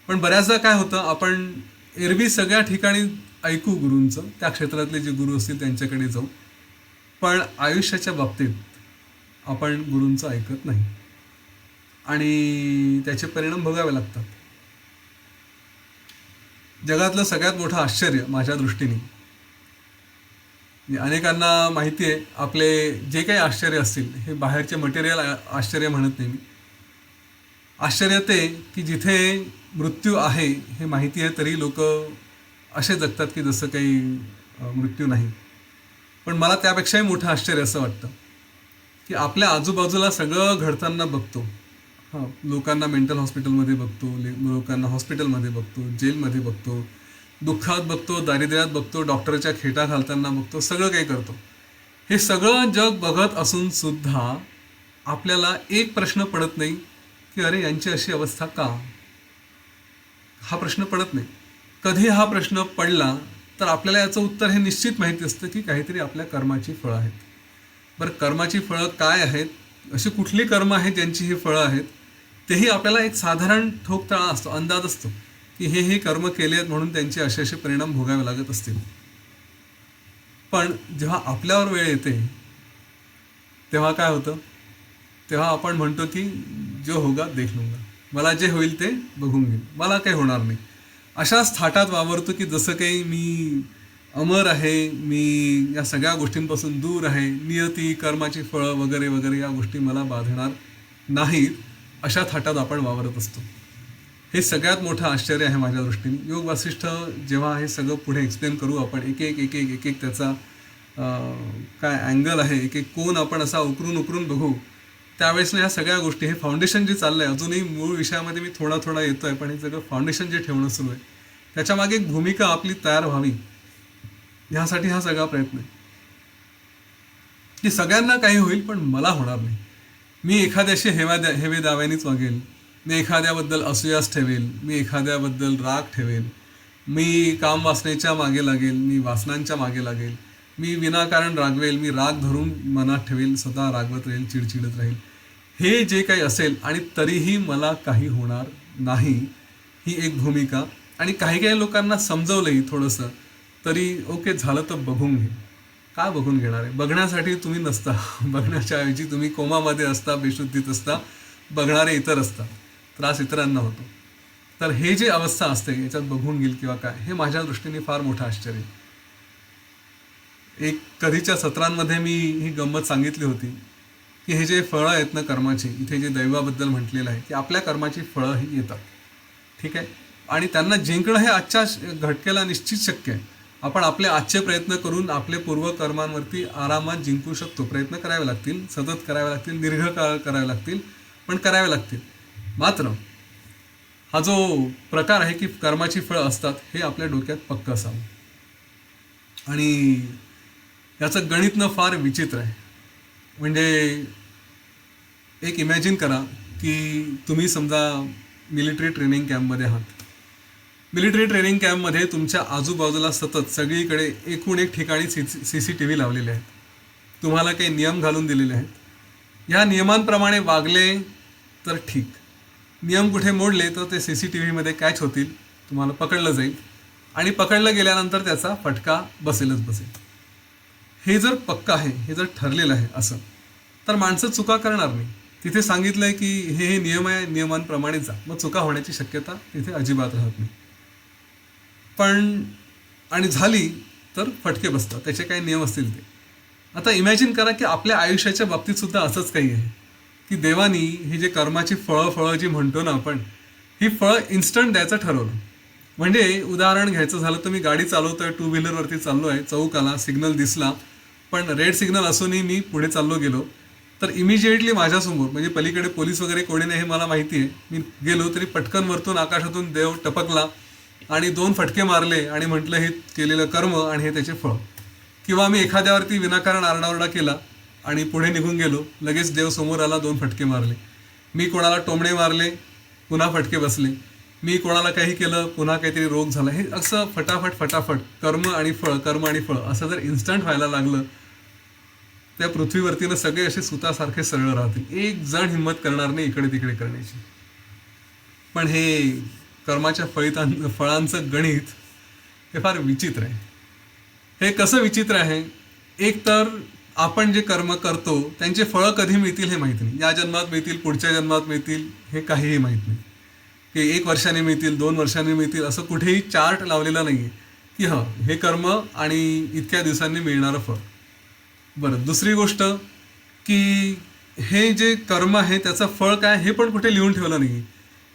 पण बऱ्याचदा काय होतं, आपण एरवी सगळ्या ठिकाणी ऐकू गुरूंचं, त्या क्षेत्रातले जे गुरु असतील त्यांच्याकडे जाऊ, पण आयुष्याच्या बाबतीत आपण गुरूंचं ऐकत नाही आणि त्याचे परिणाम भोगावे लागतात. जगातलं सगळ्यात मोठं आश्चर्य माझ्या दृष्टीने, अनेकांना माहिती आहे, आपले जे काही आश्चर्य असतील हे बाहेरचे मटेरियल आश्चर्य म्हणत नाही मी. आश्चर्य ते की जिथे मृत्यू आहे हे माहिती आहे तरी लोक असे जगतात की जसं काही मृत्यू नाही. पण मला त्यापेक्षाही मोठं आश्चर्य असं वाटतं की आपल्या आजूबाजूला सगळं घडताना बघतो. हां, लोकांना मेंटल हॉस्पिटलमध्ये बघतो, लोकांना हॉस्पिटलमध्ये बघतो, जेलमध्ये बघतो, दुःखात बघतो, दारिद्र्यात बघतो, डॉक्टरच्या खेटा घालताना बघतो, सगळं काही करतो. हे सगळं जग बघत असून सुद्धा आपल्याला एक प्रश्न पडत नाही की अरे यांची अशी अवस्था का? हा प्रश्न पडत नाही. कधी हा प्रश्न पडला तर आपल्याला याचं उत्तर हे निश्चित माहिती असतं की काहीतरी आपल्या कर्माची फळं आहेत. बरं, कर्माची फळं काय आहेत, अशी कुठली कर्म आहेत ज्यांची ही फळं आहेत, तेही आपल्याला एक साधारण ठोकताळा असतो, अंदाज असतो की हे कर्म केले आहेत म्हणून त्यांचे असे असे परिणाम भोगावे लागत असतील. पण जेव्हा आपल्यावर वेळ येते तेव्हा काय होतं, तेव्हा आपण म्हणतो की जो होगा देख लूंगा, मला जे होईल ते बघून घेईन, मला काही होणार नाही. अशाच थाटात वावरतो की जसं काही मी अमर आहे, मी या सगळ्या गोष्टींपासून दूर आहे, नियती, कर्माची फळं वगैरे वगैरे या गोष्टी मला बाधणार नाहीत, अशा थाटात आपण वावरत असतो. हे सगळ्यात मोठं आश्चर्य आहे माझ्या दृष्टीने. योग वासिष्ठ जेव्हा हे सगळं पुढे एक्सप्लेन करू आपण, एक एक त्याचा काय अँगल आहे, एक एक कोण आपण असा उकरून बघू, त्यावेळेस ह्या सगळ्या गोष्टी, हे फाउंडेशन जे चाललं आहे, अजूनही मूळ विषयामध्ये मी थोडा येतो आहे, पण हे सगळं फाउंडेशन जे ठेवणं सुरू आहे त्याच्यामागे एक भूमिका आपली तयार व्हावी, ह्यासाठी हा सगळा प्रयत्न आहे की सगळ्यांना काही होईल पण मला होणार नाही. मी एखाद्याशी हेवे दाव्यानेच वागेल, मी एखाद्याबद्दल असूयास ठेवेल, मी एखाद्याबद्दल राग ठेवेल, मी काम वासनेच्या मागे लागेल, मी वासनांच्या मागे लागेल, मी विनाकारण रागवेल, मी राग धरून मनात ठेवेल, स्वतः रागवत राहील, चिडचिडत राहील, हे जे काही असेल, आणि तरीही मला काही होणार नाही, ही एक भूमिका. आणि काही लोकांना समजवलंही थोडंसं तरी ओके झालं तर बघून घे. काय बघून घेणार आहे? बघण्यासाठी तुम्ही नसता, बघण्याच्या ऐवजी तुम्ही कोमामध्ये असता, बेशुद्धीत असता, बघणारे इतर असतात, त्रास इतरांना होतो. तर हे जे अवस्था असते याच्यात बघून घेईल किंवा काय, हे माझ्या दृष्टीने फार मोठं आश्चर्य. एक कधीच्या सत्रांमध्ये मी ही गंमत सांगितली होती की हे जे फळं आहेत ना कर्माची, इथे जे दैवाबद्दल म्हटलेलं आहे की आपल्या कर्माची फळं ही येतात, ठीक आहे, आणि त्यांना जिंकणं हे आजच्या घटकेला निश्चित शक्य आहे. आपण आपले आजचे प्रयत्न करून आपले पूर्वकर्मांवरती आरामात जिंकू शकतो. प्रयत्न करावे लागतील, सतत करावे लागतील, दीर्घकाळ करावे लागतील, पण करावे लागतील. मात्र हा जो प्रकार आहे की कर्माची फळं असतात, हे आपल्या डोक्यात पक्कं असावं. आणि याचं गणितनं फार विचित्र आहे. म्हणजे एक इमॅजिन करा की तुम्ही समजा मिलिटरी ट्रेनिंग कॅम्पमध्ये आहात. मिलिटरी ट्रेनिंग कॅम्पमध्ये तुमच्या आजूबाजूला सतत सगळीकडे एकूण एक ठिकाणी CCTV लावलेले आहेत. तुम्हाला काही नियम घालून दिलेले आहेत. ह्या नियमांप्रमाणे वागले तर ठीक, नियम कुठे मोडले तर ते CCTVमध्ये कॅच होतील, तुम्हाला पकडलं जाईल, आणि पकडलं गेल्यानंतर त्याचा फटका बसेलच बसेल. हे जर पक्का आहे, हे जर ठरलेलं आहे असं, तर माणसं चुका करणार नाही. तिथे सांगितलं आहे की हे नियम आहे, नियमांप्रमाणे जा, मग चुका होण्याची शक्यता तिथे अजिबात राहत नाही. पण आणि झाली तर फटके बसतात, त्याचे काही नियम असतील ते. आता इमॅजिन करा की आपल्या आयुष्याच्या बाबतीत सुद्धा असंच काही आहे की देवानी ही जे कर्माची फळं जी म्हणतो ना आपण, ही फळं इन्स्टंट द्यायचं ठरवलं. म्हणजे उदाहरण घ्यायचं झालं तर मी गाडी चालवतोय, 2 व्हीलरवरती चाललो आहे, चौक आला, सिग्नल दिसला, पण रेड सिग्नल असूनही मी पुढे चाललो गेलो, तर इमिजिएटली माझ्यासमोर, म्हणजे पलीकडे पोलीस वगैरे कोणी नाही हे मला माहिती आहे, मी गेलो तरी पटकन वरतून आकाशातून देव टपकला आणि 2 फटके मारले आणि म्हटलं हे केलेलं कर्म आणि हे त्याचे फळ. किंवा मी एखाद्यावरती विनाकारण आरडाओरडा केला आणि पुढे निघून गेलो, लगेच देव समोर आला, 2 फटके मारले. मी कोणाला टोमणे मारले, पुन्हा फटके बसले. मी कोणाला काही केलं, पुन्हा काहीतरी रोग झाला. हे असं फटाफट फटाफट कर्म आणि फळ, कर्म आणि फळ असं जर इन्स्टंट व्हायला लागलं, त्या पृथ्वीवरतीनं सगळे असे सुतासारखे सरळ राहतील. एक जण हिंमत करणार नाही इकडे तिकडे करण्याची. पण हे कर्माच्या फळांचं गणित हे फार विचित्र आहे. हे कसं विचित्र आहे? एक तर आपण जे कर्म करतो त्यांचे फळं कधी मिळतील हे माहीत नाही. या जन्मात मिळतील, पुढच्या जन्मात मिळतील, हे काहीही माहीत नाही. की 1 वर्षाने मिळतील, 2 वर्षांनी मिळतील, असं कुठेही चार्ट लावलेला नाही आहे की हे कर्म आणि इतक्या दिवसांनी मिळणारं फळ. बरं, दुसरी गोष्ट की हे जे कर्म आहे त्याचं फळ काय हे पण कुठे लिहून ठेवलं नाही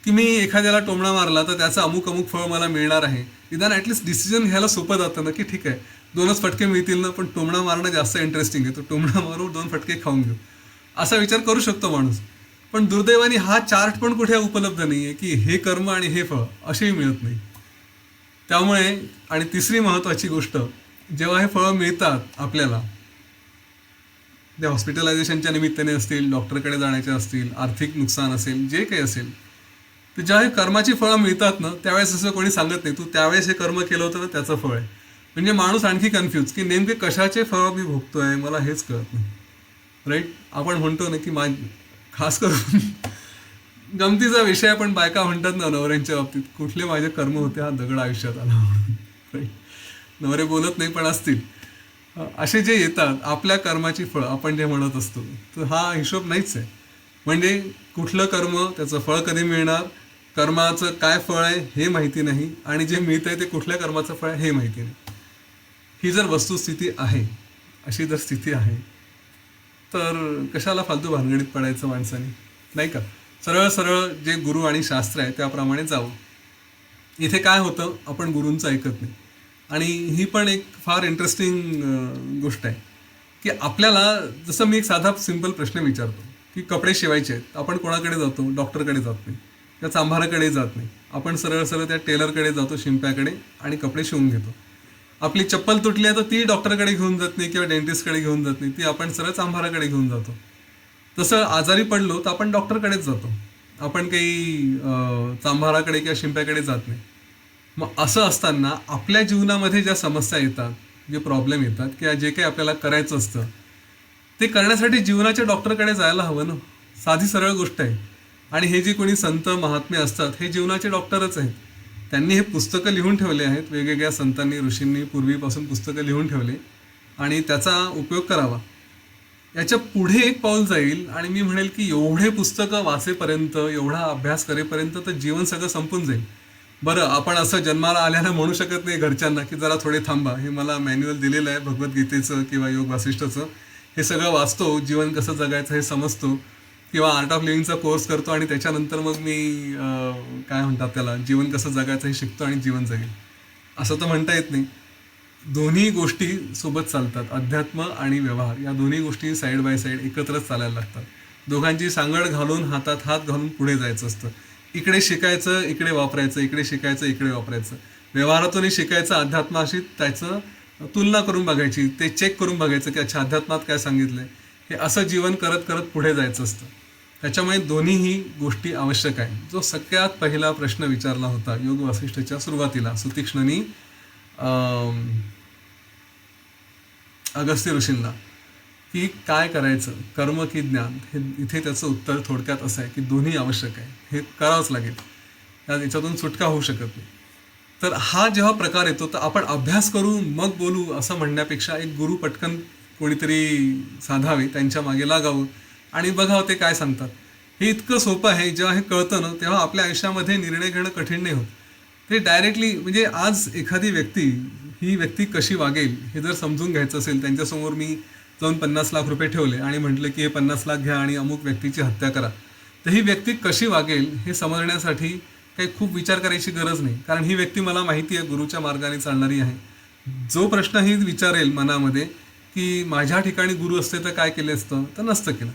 की मी एखाद्याला टोमणा मारला तर त्याचं अमुक अमुक फळ मला मिळणार आहे. निदान ॲटलिस्ट डिसिजन घ्यायला सोपं जातं ना, की ठीक आहे 2च फटके मिळतील ना, पण टोमणा मारणं जास्त इंटरेस्टिंग आहे, तो टोमणा मारू 2 फटके खाऊन घेऊ असा विचार करू शकतो माणूस. पण दुर्दैवाने हा चार्ट पण कुठे उपलब्ध नाही आहे की हे कर्म आणि हे फळ असेही मिळत नाही. त्यामुळे आणि तिसरी महत्त्वाची गोष्ट, जेव्हा हे फळं मिळतात आपल्याला, ते हॉस्पिटलायझेशनच्या निमित्ताने असतील, डॉक्टरकडे जाण्याचे असतील, आर्थिक नुकसान असेल, जे काही असेल, तर जेव्हा हे कर्माची फळं मिळतात ना, त्यावेळेस असं कोणी सांगत नाही तू त्यावेळेस हे कर्म केलं होतं ना त्याचं फळ आहे. म्हणजे माणूस आणखी कन्फ्यूज की नेमके कशाचे फळ मी भोगतोय मला हेच कळत नाही. राईट? आपण म्हणतो ना की खास करून गमतीचा विषय, पण बायका म्हणतात ना नवऱ्यांच्या बाबतीत, कुठले माझे कर्म होते हा दगड आयुष्यात आला म्हणून. राईट? नवरे बोलत नाही पण असतील. असे जे येतात आपल्या कर्माची फळं आपण जे म्हणत असतो, तर हा हिशोब नाहीच आहे. म्हणजे कुठलं कर्म, त्याचं फळ कधी मिळणार, कर्माचं काय फळ आहे हे माहिती नाही, आणि जे मिळतं आहे ते कुठल्या कर्माचं फळ आहे हे माहिती नाही. ही जर वस्तुस्थिती आहे, अशी जर स्थिती आहे, तर कशाला फालतू भानगडीत पडायचं माणसाने, नाही का? सरळ सरळ जे गुरु आणि शास्त्र आहे त्याप्रमाणे जावं. इथे काय होतं, आपण गुरूंचं ऐकत नाही. आणि ही पण एक फार इंटरेस्टिंग गोष्ट आहे की आपल्याला, जसं मी एक साधा सिंपल प्रश्न विचारतो की कपडे शिवायचे आहेत, आपण कोणाकडे जातो? डॉक्टरकडे जात नाही, त्या चांभाराकडे जात नाही, आपण सरळ सरळ त्या टेलरकडे जातो, शिंप्याकडे, आणि कपडे शिवून घेतो. आपली चप्पल तुटली आहे तर ती डॉक्टरकडे घेऊन जात नाही किंवा डेंटिस्टकडे घेऊन जात नाही, ती आपण सरळ चांभाराकडे घेऊन जातो. तसं आजारी पडलो तर आपण डॉक्टरकडेच जातो, आपण काही चांभाराकडे किंवा शिंप्याकडे जात नाही. मग असं असताना आपल्या जीवनामध्ये ज्या समस्या येतात, जे प्रॉब्लेम येतात, किंवा जे काही आपल्याला करायचं असतं ते करण्यासाठी जीवनाच्या डॉक्टरकडे जायला हवं ना. साधी सरळ गोष्ट आहे. आणि हे जे कोणी संत महात्मे असतात हे जीवनाचे डॉक्टरच आहेत. त्यांनी हे पुस्तकं लिहून ठेवले आहेत, वेगवेगळ्या संतांनी ऋषींनी पूर्वीपासून पुस्तकं लिहून ठेवले, आणि त्याचा उपयोग करावा. याच्या पुढे एक पाऊल जाईल आणि मी म्हणेल की एवढे पुस्तकं वाचेपर्यंत, एवढा अभ्यास करेपर्यंत तर जीवन सगळं संपून जाईल. बरं, आपण असं जन्माला आल्यानं म्हणू शकत नाही घरच्यांना की जरा थोडे थांबा, हे मला मॅन्युअल दिलेलं आहे भगवद्गीतेचं किंवा योग वासिष्ठचं, हे सगळं वाचतो, जीवन कसं जगायचं हे समजतो, किंवा आर्ट ऑफ लिव्हिंगचा कोर्स करतो आणि त्याच्यानंतर मग मी काय म्हणतात त्याला, जीवन कसं जगायचं हे शिकतो आणि जीवन जगेल, असं तर म्हणता येत नाही. दोन्ही गोष्टी सोबत चालतात, अध्यात्म आणि व्यवहार, या दोन्ही गोष्टी साईड बाय साईड एकत्रच चालायला लागतात. दोघांची सांगड घालून, हातात हात घालून पुढे जायचं असतं. इकडे शिकायचं, इकडे वापरायचं, इकडे शिकायचं, इकडे वापरायचं. व्यवहारातूनही शिकायचं, अध्यात्माशी त्याचं तुलना करून बघायची, ते चेक करून बघायचं की अच्छा अध्यात्मात काय सांगितलं आहे, हे असं जीवन करत करत पुढे जायचं असतं. त्याच्यामुळे दोन्हीही गोष्टी आवश्यक आहे. जो सगळ्यात पहिला प्रश्न विचारला होता योग वासिष्ठच्या सुरुवातीला सुतीक्ष्णनी अगस्त्य ऋषींना, की काय करायचं, कर्म की ज्ञान, हे इथे त्याचं उत्तर थोडक्यात असं आहे की दोन्ही आवश्यक आहे, हे करावंच लागेल, याच्यातून सुटका होऊ शकत नाही. तर हा जेव्हा प्रकार येतो तर आपण अभ्यास करू मग बोलू असं म्हणण्यापेक्षा एक गुरु पटकन कोणीतरी साधावे, त्यांच्या मागे लागावं आणि बघावं ते काय सांगतात. हे इतकं सोपं आहे. जेव्हा हे कळतं ना तेव्हा आपल्या आयुष्यामध्ये निर्णय घेणं कठीण नाही होत. ते डायरेक्टली, म्हणजे आज एखादी व्यक्ती, ही व्यक्ती कशी वागेल हे जर समजून घ्यायचं असेल, त्यांच्यासमोर मी जाऊन 50 लाख रुपये ठेवले आणि म्हटलं की हे 50 लाख घ्या आणि अमुक व्यक्तीची हत्या करा, तर ही व्यक्ती कशी वागेल हे समजण्यासाठी काही खूप विचार करायची गरज नाही, कारण ही व्यक्ती मला माहिती आहे गुरुच्या मार्गाने चालणारी आहे. जो प्रश्न ही विचारेल मनामध्ये की माझ्या ठिकाणी गुरु असते तर काय केले असतं, तर नसतं केलं,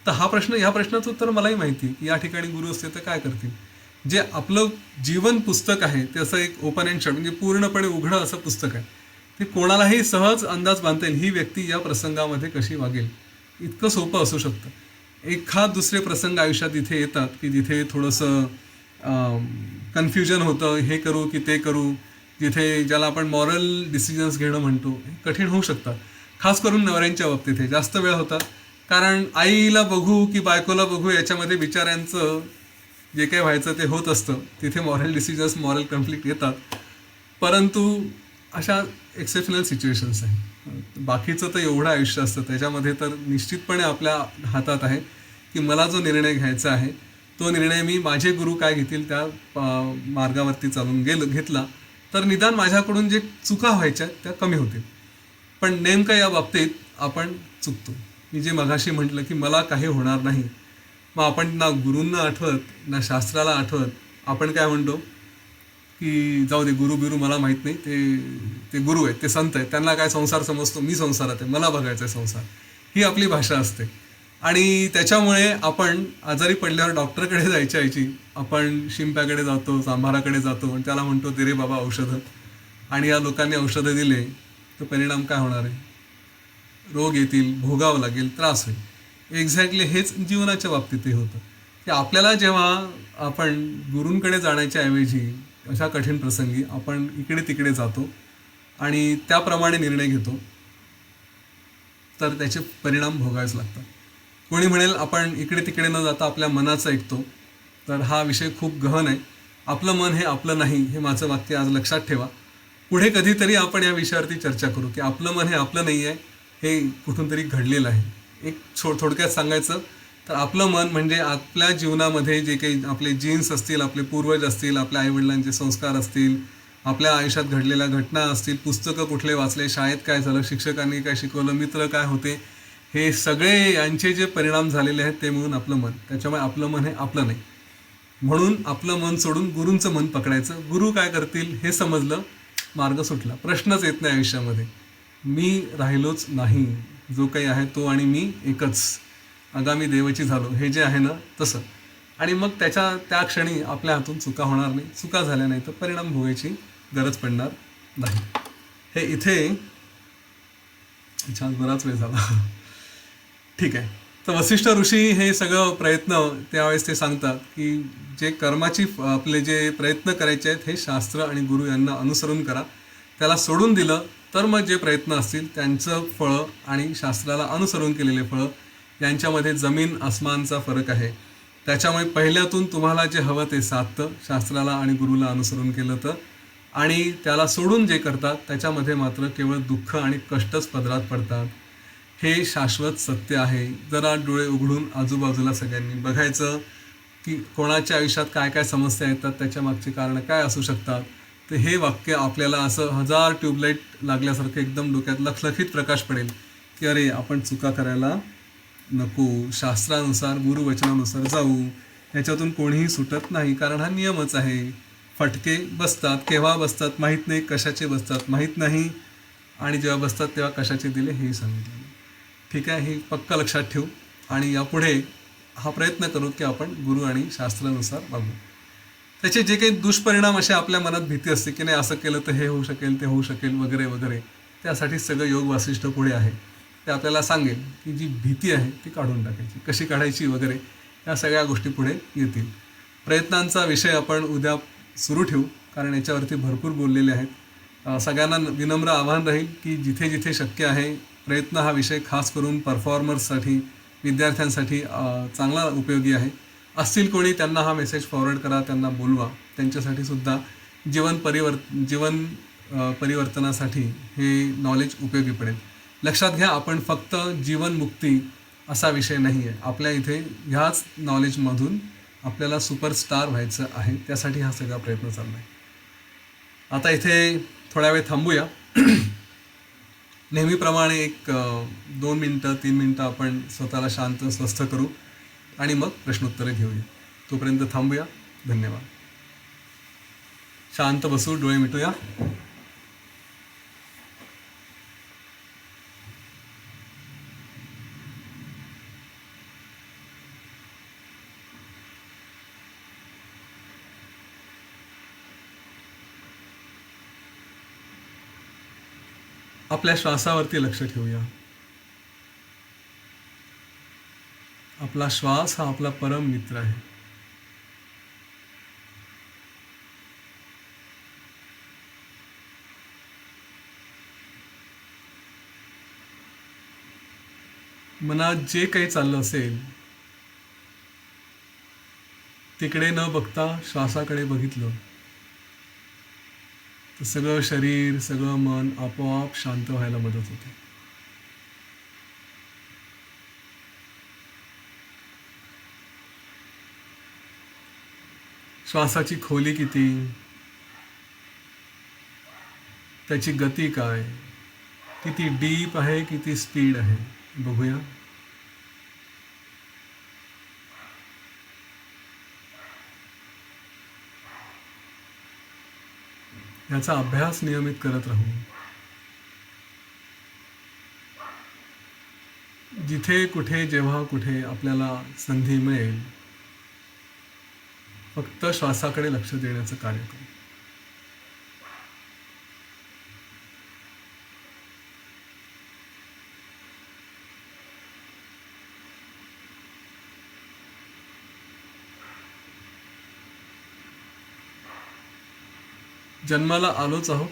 तर ह्या प्रश्नाचं उत्तर मलाही माहिती की या ठिकाणी गुरु असते तर काय करतील. जे आपलं जीवन पुस्तक आहे ते असं एक ओपन अँड शट, म्हणजे पूर्णपणे उघडं असं पुस्तक आहे, ते कोणालाही सहज अंदाज बांधता येईल ही व्यक्ती या प्रसंगामध्ये कशी वागेल. इतकं सोपं असू शकतं. एखाद दुसरे प्रसंग आयुष्यात इथे येतात की जिथे थोडंसं कन्फ्युजन होतं, हे करू की ते करू, जिथे ज्याला आपण मॉरल डिसिजन्स घेणं म्हणतो, हे कठीण होऊ शकतात. खास करून नवऱ्यांच्या बाबतीत हे जास्त वेळ होतात. कारण आईला बघू की बायकोला बघू याच्यामध्ये बिचाऱ्यांचं जे काही व्हायचं ते होत असतं. तिथे मॉरल डिसिजन्स, मॉरल कन्फ्लिक्ट येतात. परंतु अशा एक्सेप्शनल सिच्युएशन्स आहेत. बाकीचं तर एवढं आयुष्य असतं, त्याच्यामध्ये तर निश्चितपणे आपल्या हातात आहे की मला जो निर्णय घ्यायचा आहे तो निर्णय मी माझे गुरु काय घेतील त्या मार्गावरती चालून घेतला तर निदान माझ्याकडून जे चुका व्हायच्या त्या कमी होतील. पण नेमकं या बाबतीत आपण चुकतो. मी जे मघाशी म्हटलं की मला काही होणार नाही, मग आपण ना गुरूंना आठवत ना शास्त्राला आठवत आपण काय म्हणतो की जाऊ दे, गुरु बिरू मला माहीत नाही, ते ते गुरु आहेत, ते संत आहेत, त्यांना काय संसार समजतो, मी संसारात आहे, मला बघायचा आहे संसार. ही आपली भाषा असते. आणि त्याच्यामुळे आपण आजारी पडल्यावर डॉक्टरकडे जायच्या ऐवजी आपण शिंप्याकडे जातो, सांभाराकडे जातो आणि त्याला म्हणतो दे रे बाबा औषधं. आणि या लोकांनी औषधं दिले तर परिणाम काय होणार आहे? रोग येतील, भोगावं लागेल, त्रास होईल. एक्झॅक्टली हेच जीवनाच्या बाबतीतही होतं की आपल्याला जेव्हा आपण गुरूंकडे जाण्याच्या ऐवजी अशा कठीण प्रसंगी आपण इकडे तिकडे जातो आणि त्याप्रमाणे निर्णय घेतो तर त्याचे परिणाम भोगावेच लागतात. कोणी म्हणेल आपण इकडे तिकडे न जाता आपल्या मनाचं ऐकतो, तर हा विषय खूप गहन आहे. आपलं मन हे आपलं नाही, हे माझं वाक्य आज लक्षात ठेवा. पुढे कधीतरी आपण या विषयावरती चर्चा करू की आपलं मन हे आपलं नाही आहे, हे कुठून तरी घडलेलं आहे. एक थोडक्यात सांगायचं तर आपलं मन म्हणजे आपल्या जीवनामध्ये जे काही आपले जीन्स असतील, आपले पूर्वज असतील, आपल्या आईवडिलांचे संस्कार असतील, आपल्या आयुष्यात घडलेल्या घटना असतील, पुस्तकं कुठले वाचले, शाळेत काय झालं, शिक्षकांनी काय शिकवलं, मित्र काय होते, हे सगळे यांचे जे परिणाम झालेले आहेत ते मिळून आपलं मन. त्याच्यामुळे आपलं मन हे आपलं नाही. म्हणून आपलं मन सोडून गुरूंचं मन पकडायचं. गुरु काय करतील हे समजलं, मार्ग सुटला, प्रश्नच येत नाही आयुष्यामध्ये. मी राहिलोच नाही, जो काही आहे तो आणि मी एकच, आगामी देवाची झालो, हे जे आहे ना तसं. आणि मग त्या क्षणी आपल्या हातून चुका होणार नाही. चुका झाल्या नाही तर परिणाम भोगायची गरज पडणार नाही. हे इथे छान बराच वेळ झाला. ठीक आहे. तर वसिष्ठ ऋषी हे सगळं प्रयत्न त्यावेळेस ते सांगतात की जे कर्माची आपले जे प्रयत्न करायचे आहेत हे शास्त्र आणि गुरु यांना अनुसरून करा. त्याला सोडून दिलं तर मग जे प्रयत्न असतील त्यांचं फळं आणि शास्त्राला अनुसरून केलेले फळं यांच्यामध्ये जमीन आसमानचा फरक आहे. त्याच्यामुळे पहिल्यातून तुम्हाला जे हवं ते साधतं शास्त्राला आणि गुरुला अनुसरून केलं तर. आणि त्याला सोडून जे करतात त्याच्यामध्ये मात्र केवळ दुःख आणि कष्टच पदरात पडतात. हे शाश्वत सत्य आहे. जरा डोळे उघडून आजूबाजूला सगळ्यांनी बघायचं की कोणाच्या आयुष्यात काय काय समस्या येतात, त्याच्या मागची कारणं काय असू शकतात. तर हे वाक्य आपल्याला असं 1000 ट्यूबलाईट लागल्यासारखं एकदम डोक्यात लखलखीत प्रकाश पडेल की अरे आपण चुका करायला नको, शास्त्रानुसार गुरुवचनानुसार जाऊ, ह्याच्यातून कोणीही सुटत नाही, कारण हा नियमच आहे. फटके बसतात, केव्हा बसतात माहीत नाही, कशाचे बसतात माहीत नाही, आणि जेव्हा बसतात तेव्हा कशाचे दिले हेही सांगितलं. ठीक आहे, हे पक्का लक्षात ठेवू आणि यापुढे हा प्रयत्न करू की आपण गुरु आणि शास्त्रानुसार वागू. त्याचे जे काही दुष्परिणाम असे आपल्या मनात भीती असते की नाही असं केलं तर हे होऊ शकेल, ते होऊ शकेल वगैरे वगैरे, त्यासाठी सगळं योग वासिष्ठ पुढे आहे. ते आपल्याला सांगेल की जी भीती आहे ती काढून टाकायची, कशी काढायची वगैरे, या सगळ्या गोष्टी पुढे येतील. प्रयत्नांचा विषय आपण उद्या सुरू ठेवू, कारण याच्यावरती भरपूर बोललेले आहेत. सगळ्यांना विनम्र आव्हान राहील की जिथे जिथे शक्य आहे प्रयत्न हा विषय खास करून परफॉर्मर्ससाठी, विद्यार्थ्यांसाठी चांगला उपयोगी आहे. असतील कोणी त्यांना हा मेसेज फॉरवर्ड करा, त्यांना बोलवा, त्यांच्यासाठी सुद्धा जीवन परिवर्तनासाठी हे नॉलेज उपयोगी पडेल. लक्षात घ्या, आपण फक्त जीवनमुक्ती असा विषय नाही आहे. आपल्या इथे ह्याच नॉलेजमधून आपल्याला सुपरस्टार व्हायचं आहे, त्यासाठी हा सगळा प्रयत्न चालला आहे. आता इथे थोड्या वेळ थांबूया. नेहमीप्रमाणे एक 2 मिनटं 3 मिनटं आपण स्वतःला शांत स्वस्थ करू आणि मग प्रश्नोत्तरे घेऊया. तोपर्यंत थांबूया. धन्यवाद. शांत बसू, डोळे मिटूया. आपल्या श्वासावरती लक्ष ठेवूया. आपला श्वास हा आपला परम मित्र आहे. मनात जे काही चाललं असेल तिकडे न बघता श्वासाकडे बघितलं तर सगळं शरीर सगळं मन आपोआप शांत व्हायला मदत होते. श्वासाची खोली किती, त्याची गती काय, किती डीप आहे किती स्पीड आहे, बघूया. याचा अभ्यास नियमित करत राहू. जिथे कुठे जेव्हा कुठे आपल्याला संधी मिळेल फक्त श्वासाकडे लक्ष देण्याचं कार्य करू. जन्माला आलोच आहोत,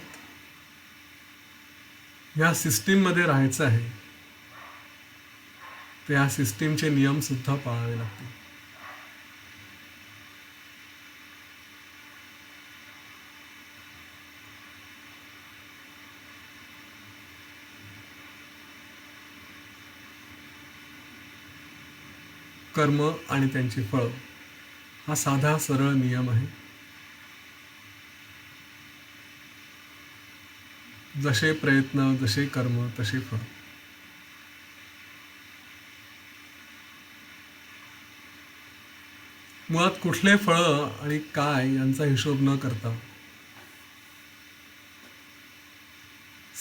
ह्या सिस्टीममध्ये राहायचं आहे, तर ह्या सिस्टीमचे नियम सुद्धा पाळावे लागतील. कर्म आणि त्यांची फळं हा साधा सरळ नियम आहे. जसे प्रयत्न जसे कर्म तसे फळ. मुळात कुठले फळं आणि काय यांचा हिशोब न करता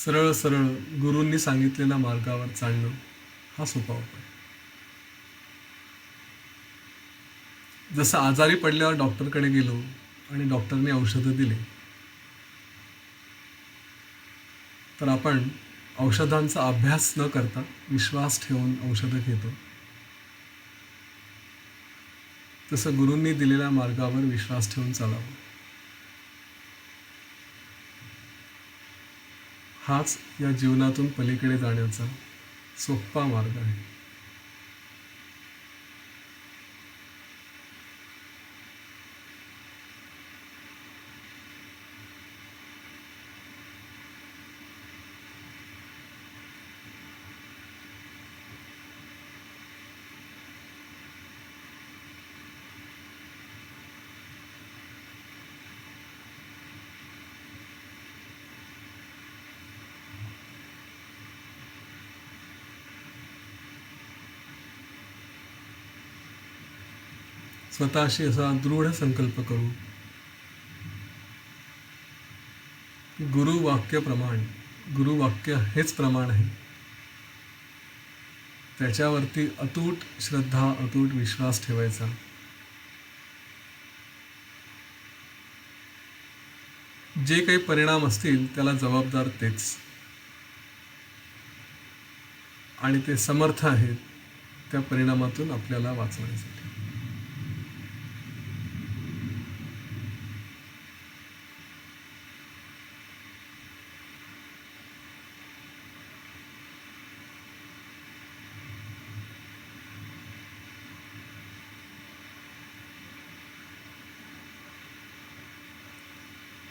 सरळ सरळ गुरूंनी सांगितलेल्या मार्गावर चालणं हा सोपा उपाय. जसं आजारी पडल्यावर डॉक्टरकडे गेलो आणि डॉक्टरने औषधं दिले, तर आपण औषधांचा अभ्यास न करता विश्वास ठेवून औषधं घेतो. तसं गुरूंनी दिलेल्या मार्गावर विश्वास ठेवून चालावं. हाच या जीवनातून पलीकडे जाण्याचा सोपा मार्ग आहे. स्वतःशी असा दृढ संकल्प करू की गुरुवाक्य प्रमाण, गुरुवाक्य हेच प्रमाण आहे, त्याच्यावरती अतूट श्रद्धा अतूट विश्वास ठेवायचा. जे काही परिणाम असतील त्याला जबाबदार तेच, आणि ते समर्थ आहेत त्या परिणामातून आपल्याला वाचवण्यासाठी.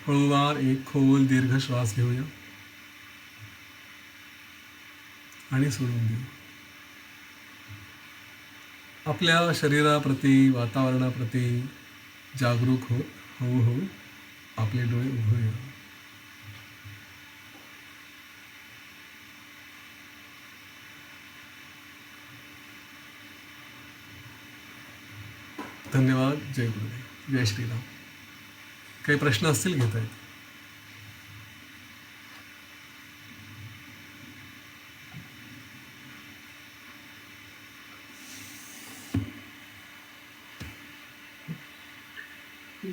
हळूवार एक खोल दीर्घ श्वास घेऊया आणि सोडून देऊ. आपल्या शरीराप्रती वातावरणाप्रती जागरूक हो. हळूहळू आपले डोळे उघडूया. धन्यवाद. जय गुरुदेव. जय श्रीराम. काही प्रश्न असतील घेता येतील.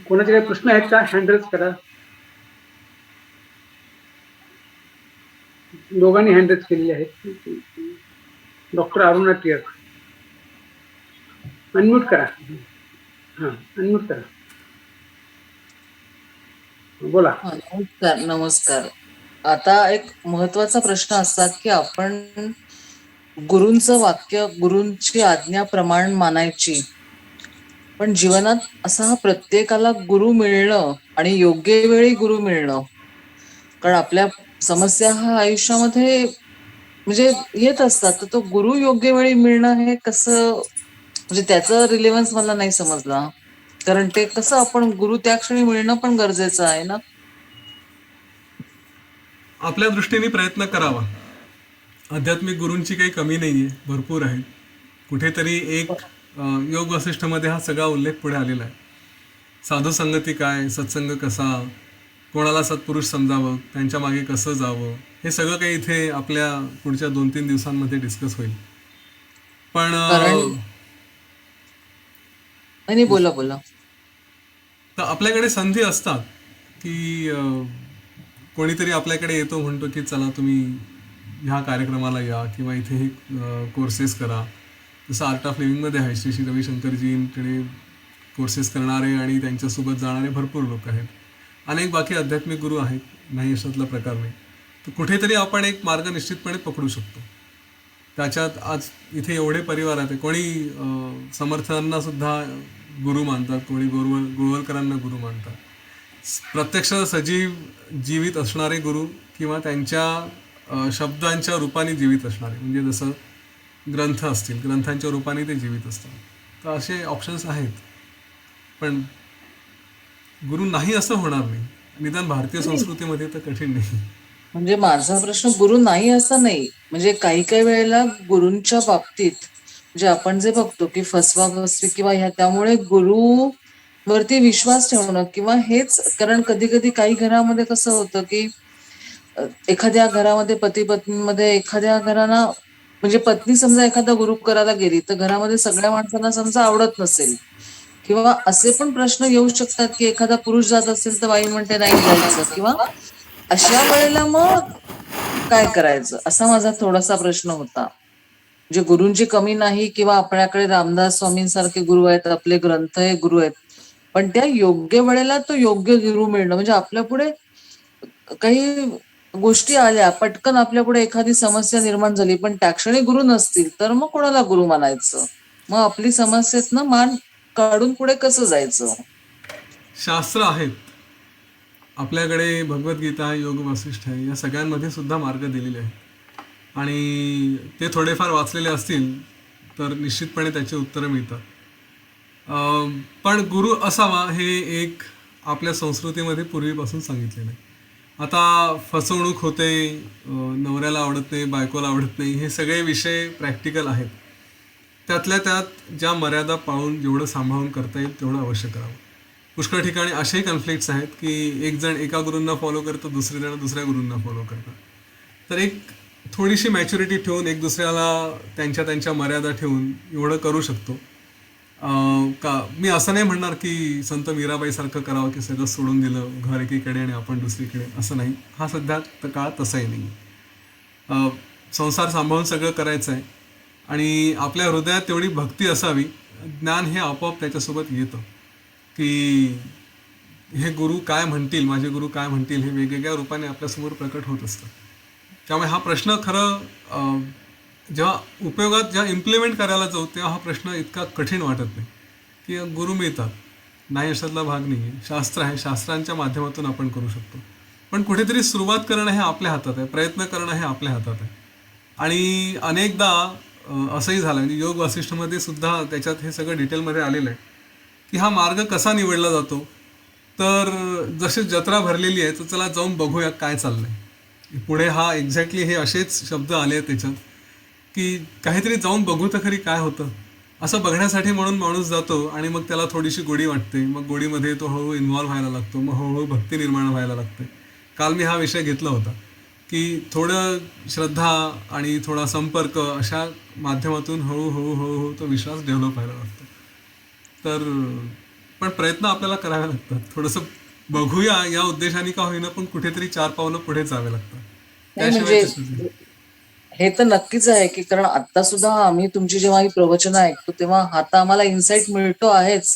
कोणाचे काही प्रश्न आहेत का? हँड रेज करा. दोघांनी हँड रेज केलेले आहेत. डॉक्टर अरुणा टिळक, अनम्यूट करा. हां, अनम्यूट करा. बोला. नमस्कार. आता एक महत्वाचा प्रश्न असा की आपण गुरूंचं वाक्य, गुरूंची आज्ञा प्रमाण मानायची. पण जीवनात असा प्रत्येकाला गुरु मिळणं आणि योग्य वेळी गुरु मिळणं, कारण आपल्या समस्या हा आयुष्यामध्ये म्हणजे येत असतात, तर तो गुरु योग्य वेळी मिळणं हे कसं, म्हणजे त्याचं रिलेव्हन्स मला नाही समजला. कारण ते कसं आपण गुरु त्या क्षणी मिळणं पण गरजेचं आहे ना. आपल्या दृष्टीने प्रयत्न करावा. आध्यात्मिक गुरूंची काही कमी नाही आहे, भरपूर आहेत. कुठेतरी एक योग वसिष्ठमध्ये हा सगळा उल्लेख पुढे आलेला आहे. साधू संगती काय, सत्संग कसा, कोणाला सत्पुरुष समजावं, त्यांच्या मागे कसं जावं, हे सगळं काही इथे आपल्या पुढच्या 2-3 दिवसांमध्ये डिस्कस होईल. पण कारण नाही, बोला बोला. तर आपल्याकडे संधी असतात की कोणीतरी आपल्याकडे येतो, म्हणतो की चला तुम्ही ह्या कार्यक्रमाला या किंवा इथे हे कोर्सेस करा. जसं आर्ट ऑफ लिव्हिंगमध्ये आहे, श्री श्री रविशंकरजींकडे कोर्सेस करणारे आणि त्यांच्यासोबत जाणारे भरपूर लोक आहेत. अनेक बाकी आध्यात्मिक गुरु आहेत, नाही अशातला प्रकार नाही. तर कुठेतरी आपण एक मार्ग निश्चितपणे पकडू शकतो. त्याच्यात आज इथे एवढे परिवार आहेत. कोणी समर्थांना सुद्धा गुरु मानतात, कोणी गोळवलकरांना गुरु मानतात. प्रत्यक्ष सजीव जीवित असणारे गुरु किंवा त्यांच्या शब्दांच्या रूपाने जीवित असणारे, म्हणजे जसं ग्रंथ असतील, ग्रंथांच्या रूपाने ते जीवित असतात. तर असे ऑप्शन्स आहेत. पण गुरु नाही असं होणार नाही, निदान भारतीय नाही, संस्कृतीमध्ये तर कठीण नाही. म्हणजे माझा प्रश्न गुरु नाही असं नाही. म्हणजे काही काही वेळेला गुरूंच्या बाबतीत म्हणजे आपण जे बघतो की फसवाफसवी किंवा ह्या, त्यामुळे गुरु वरती विश्वास ठेवणं किंवा हेच, कारण कधी कधी काही घरामध्ये कसं होतं की एखाद्या घरामध्ये पती पत्नीमध्ये एखाद्या घराना, म्हणजे पत्नी समजा एखादा गुरु करायला गेली तर घरामध्ये सगळ्या माणसांना समजा आवडत नसेल, किंवा असे पण प्रश्न येऊ शकतात की एखादा पुरुष जात असेल तर बाई म्हणते नाही जायचं, किंवा अशा वेळेला मग काय करायचं, असा माझा थोडासा प्रश्न होता. म्हणजे गुरूंची कमी नाही, किंवा आपल्याकडे रामदास स्वामींसारखे गुरु आहेत, आपले ग्रंथ हे गुरु आहेत, पण त्या योग्य वेळेला तो योग्य गुरु मिळणं, म्हणजे आपल्या पुढे काही गोष्टी आल्या, पटकन आपल्या पुढे एखादी समस्या निर्माण झाली, पण त्या क्षणी गुरु नसतील तर मग कोणाला गुरु मानायचं? मग आपली समस्येतनं मान काढून पुढे कसं जायचं? शास्त्र आहेत आपल्याकडे, भगवद्गीता, योग वसिष्ठ आहे, या सगळ्यांमध्ये सुद्धा मार्ग दिलेले आहेत. आणि ते थोडेफार वाचलेले असतील तर निश्चितपणे त्याची उत्तरं मिळतात. पण गुरु असावा हे एक आपल्या संस्कृतीमध्ये पूर्वीपासून सांगितलेलं आहे. आता फसवणूक होते, नवऱ्याला आवडत नाही, बायकोला आवडत नाही, हे सगळे विषय प्रॅक्टिकल आहेत. त्यातल्या त्यात ज्या मर्यादा पाळून जेवढं सांभाळून करता येईल तेवढं अवश्य करावं. पुष्कळ ठिकाणी असेही कन्फ्लिक्ट्स आहेत की एक जण एका गुरूंना फॉलो करतं, दुसरे जण दुसऱ्या गुरूंना फॉलो करतात. तर एक थोडीशी मॅच्युरिटी ठेवून एक दुसऱ्याला त्यांच्या त्यांच्या मर्यादा ठेवून एवढं करू शकतो. का मी असं नाही म्हणणार की संत मीराबाईसारखं करावं की सगळं सोडून दिलं, घर एकीकडे आणि आपण दुसरीकडे, असं नाही. हा सध्या काळ तसाही नाही. संसार सांभाळून सगळं करायचं आहे आणि आपल्या हृदयात तेवढी भक्ती असावी, ज्ञान हे आपोआप त्याच्यासोबत येतं की हे गुरु काय म्हणतील, माझे गुरु काय म्हणतील, हे वेगवेगळ्या रूपाने आपल्यासमोर प्रकट होत असतं. त्यामुळे हा प्रश्न खरं जेव्हा उपयोगात, जेव्हा इम्प्लिमेंट करायला जाऊ तेव्हा हा प्रश्न इतका कठीण वाटत नाही की गुरु मिळतात, नाही अशातला भाग नाही आहे. शास्त्र आहे, शास्त्रांच्या माध्यमातून आपण करू शकतो. पण कुठेतरी सुरुवात करणं हे आपल्या हातात आहे, प्रयत्न करणं हे आपल्या हातात आहे. आणि अनेकदा असंही झालं, म्हणजे योग वसिष्ठमध्ये सुद्धा त्याच्यात हे सगळं डिटेलमध्ये आलेलं आहे की हा मार्ग कसा निवडला जातो. तर जशी जत्रा भरलेली आहे तर चला जाऊन बघूया काय चाललंय पुढे. हा एक्झॅक्टली हे असेच शब्द आले आहेत त्याच्यात की काहीतरी जाऊन बघू तर खरी काय होतं. असं बघण्यासाठी म्हणून माणूस जातो आणि मग त्याला थोडीशी गोडी वाटते, मग गोडीमध्ये तो हळूहळू इन्व्हॉल्व्ह व्हायला लागतो, मग हळूहळू भक्ती निर्माण व्हायला लागते. काल मी हा विषय घेतला होता की थोडं श्रद्धा आणि थोडा संपर्क अशा माध्यमातून हळूहळू हळूहळू तो विश्वास डेव्हलप व्हायला लागतो. तर पण प्रयत्न आपल्याला करावे लागतात. थोडंसं बघूया या उद्देशाने का होईना, पण कुठेतरी 4 पावलं पुढे जावे लागतात. नाही त्याशिवाय म्हणजे ते सुचत. हे तर नक्कीच आहे की, कारण आता सुद्धा आम्ही तुमची जेव्हा ही प्रवचनं ऐकतो तेव्हा आता आम्हाला इन्साइट मिळतो आहेच,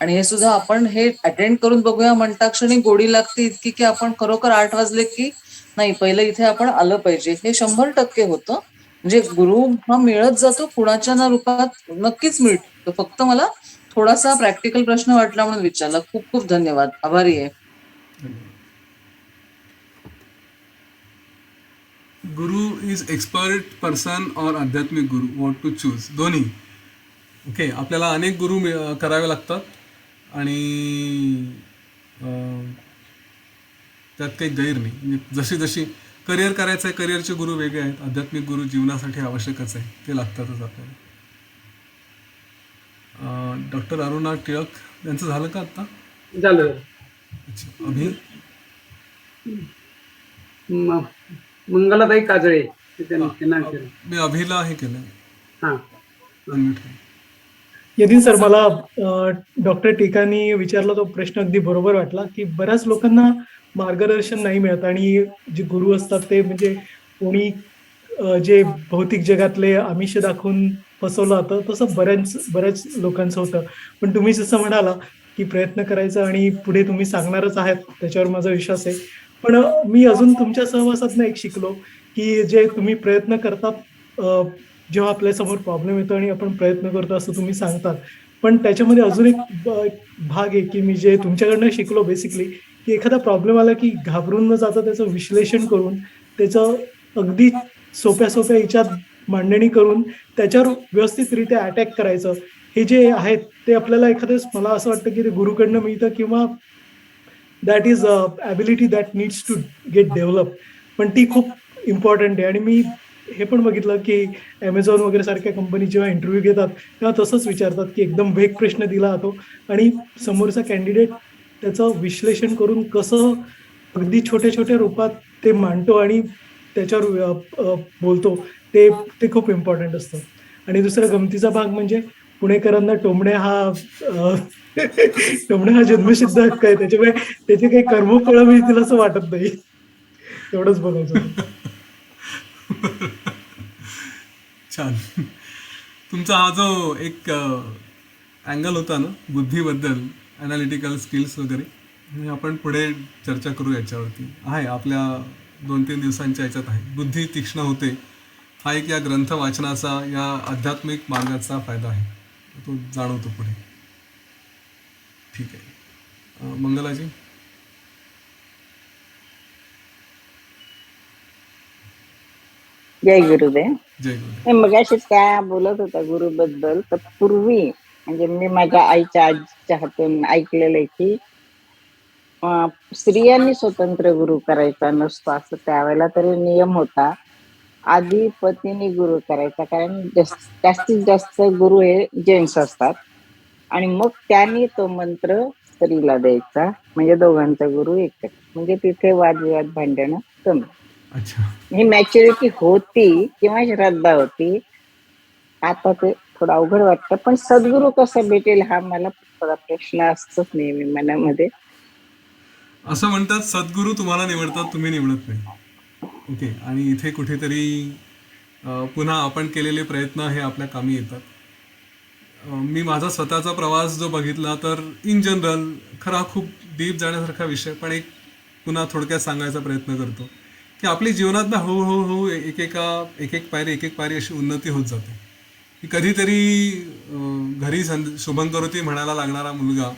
आणि हे सुद्धा आपण हे अटेंड करून बघूया म्हणता क्षणी गोडी लागते इतकी की आपण खरोखर 8 वाजले की नाही पहिलं इथे आपण आलं पाहिजे, हे 100% होतं. म्हणजे गुरु हा मिळत जातो कुणाच्या ना रूपात नक्कीच मिळतो. फक्त मला थोडासा प्रॅक्टिकल प्रश्न वाटला म्हणून विचारला. खूप खूप धन्यवाद, आभारी आहे. गुरु इज एक्सपर्ट पर्सन और आध्यात्मिक गुरु, वॉट टू चूज, दोन्ही. ओके, आपल्याला अनेक गुरु करावे लागतात आणि अं, त्यात काही गैर नाही. म्हणजे जशी जशी करिअर करायचं आहे, करिअरचे गुरु वेगळे आहेत, आध्यात्मिक गुरु जीवनासाठी आवश्यकच आहे, ते लागतातच आपल्याला. डॉक्टर अरुणा टिळक यांचं झालं का आत्ता? झालं. अच्छा, अभि? म- मंगलाताई काजळे ते त्यांना केलं. मी अभिला हे केलं, हा. अनम्यूट केलं. यतीन सर, मला डॉक्टर टीकांनी विचारला तो प्रश्न अगदी बरोबर वाटला, की बऱ्याच लोकांना मार्गदर्शन नाही मिळत आणि जे गुरु असतात ते म्हणजे कोणी जे भौतिक जगातले आमिष दाखवून फसवलं जातं, तसं बऱ्याच लोकांचं होतं. पण तुम्ही जसं म्हणाला की प्रयत्न करायचा आणि पुढे तुम्ही सांगणारच आहात, त्याच्यावर माझा विश्वास आहे. पण मी अजून तुमच्या सहवासातनं एक शिकलो, की जे तुम्ही प्रयत्न करतात, जेव्हा आपल्यासमोर प्रॉब्लेम येतो आणि आपण प्रयत्न करतो असं तुम्ही सांगतात, पण त्याच्यामध्ये अजून एक भाग आहे की मी जे तुमच्याकडनं शिकलो बेसिकली, की एखादा प्रॉब्लेम आला की घाबरून न जाता त्याचं विश्लेषण करून त्याचं अगदी सोप्या सोप्या याच्यात मांडणी करून त्याच्यावर व्यवस्थितरित्या अटॅक करायचं. हे जे आहेत ते आपल्याला एखाद्याच, मला असं वाटतं की ते गुरुकडनं मिळतं किंवा that is ability that needs to get develop. पण ती खूप इम्पॉर्टंट आहे. आणि मी हे पण बघितलं की Amazon वगैरे सारख्या कंपनी जेव्हा इंटरव्ह्यू घेतात तेव्हा तसंच विचारतात की एकदम वेग प्रश्न दिला जातो आणि समोरचा कॅन्डिडेट त्याचं विश्लेषण करून कसं अगदी छोट्या छोट्या रूपात ते मांडतो आणि त्याच्यावर बोलतो, ते ते खूप इम्पॉर्टंट असतं. आणि दुसरा गमतीचा भाग म्हणजे पुणेकरांना टोमणे हा जन्मसिद्ध हक्क आहे, त्याच्यामुळे त्याचे काही कर्मफळं मिळतील असं वाटत नाही. एवढंच बोलायचं होतं. छान. तुमचा हा जो एक अँगल होता ना बुद्धीबद्दल, ॲनालिटिकल स्किल्स वगैरे, हे आपण पुढे चर्चा करू याच्यावरती. आहे आपल्या 2-3 दिवसांच्या याच्यात आहे. बुद्धी तीक्ष्ण होते हा एक या ग्रंथ वाचनाचा, या आध्यात्मिक मार्गाचा फायदा आहे, तो जाणवतो पुढे. ठीक आहे. मंगलाजी. जय गुरुदेव. जय गुरु. मी मगाशी त्या बोलत होता गुरु बद्दल, तर पूर्वी म्हणजे मी माझ्या आईच्या आजीच्या हातून ऐकलेलं आहे की स्त्रियांनी स्वतंत्र गुरु करायचा नसतो, असं त्यावेळेला तरी नियम होता. आधी पत्नीने गुरु करायचा, कारण जास्तीत जास्त गुरु हे जेंट्स असतात आणि मग त्यांनी तो मंत्र स्त्रीला द्यायचा, म्हणजे दोघांचा गुरु एकच, म्हणजे तिथे वादविवाद भांडणं कमी. अच्छा. ही मॅच्युरिटी होती किंवा श्रद्धा होती. आता ते थोडं अवघड वाटतं, पण सद्गुरू कसं भेटेल हा मला थोडा प्रश्न असतोच नेहमी मनामध्ये. असं म्हणतात सद्गुरू तुम्हाला निवडतात, तुम्ही निवडत नाही. ओके. आणि इथे कुठेतरी पुन्हा आपण केलेले प्रयत्न हे आपल्या कामी येतात. मी माझा स्वतःचा प्रवास जो बघितला तर इन जनरल खरा खूप डीप जाण्यासारखा विषय, पण एक पुन्हा थोडक्यात सांगायचा प्रयत्न करतो की आपली जीवनात ना हळूहळू एक एक पायरी अशी उन्नती होत जाते. की कधीतरी घरी शुभंकरोती म्हणायला लागणारा मुलगा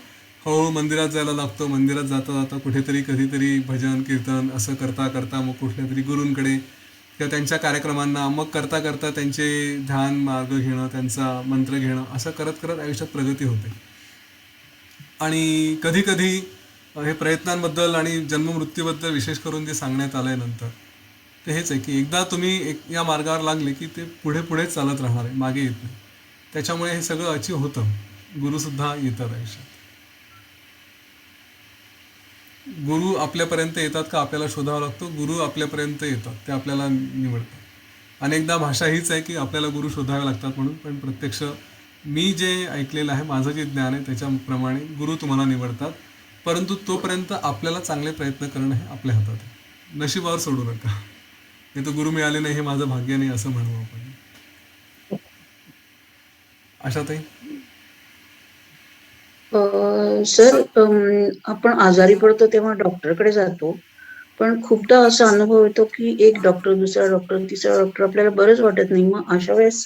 हळूहळू मंदिरात जायला लागतो. मंदिरात जाता जाता कुठेतरी कधीतरी भजन कीर्तन असं करता करता मग कुठल्या तरी गुरूंकडे किंवा त्यांच्या कार्यक्रमांना, मग करता करता त्यांचे ध्यान मार्ग घेणं, त्यांचा मंत्र घेणं, असं करत करत आयुष्यात प्रगती होते. आणि कधी कधी हे प्रयत्नांबद्दल आणि जन्ममृत्यूबद्दल विशेष करून जे सांगण्यात आलंय नंतर, ते हेच आहे की एकदा तुम्ही या मार्गावर लागले की ते पुढे पुढे चालत राहणार आहे, मागे येत नाही. त्याच्यामुळे हे सगळं अचीव होतं. गुरुसुद्धा येतात आयुष्यात. गुरु आपल्यापर्यंत येतात का आपल्याला शोधावं लागतो? गुरु आपल्यापर्यंत येतात, ते आपल्याला निवडतात. अनेकदा भाषा हीच आहे की आपल्याला गुरु शोधावे लागतात म्हणून, पण प्रत्यक्ष मी जे ऐकलेलं आहे, माझं जे ज्ञान आहे त्याच्याप्रमाणे गुरु तुम्हाला निवडतात. परंतु तोपर्यंत आपल्याला चांगले प्रयत्न करणं हे आपल्या हातात आहे. नशिबावर सोडू नका. नाही तर गुरु मिळाले नाही हे माझं भाग्य नाही असं म्हणू आपण. आशाताई. सर, आपण आजारी पडतो तेव्हा डॉक्टरकडे जातो, पण खूपदा असा अनुभव येतो की एक डॉक्टर, दुसरा डॉक्टर, तिसरा डॉक्टर आपल्याला बरंच वाटत नाही. मग अशा वेळेस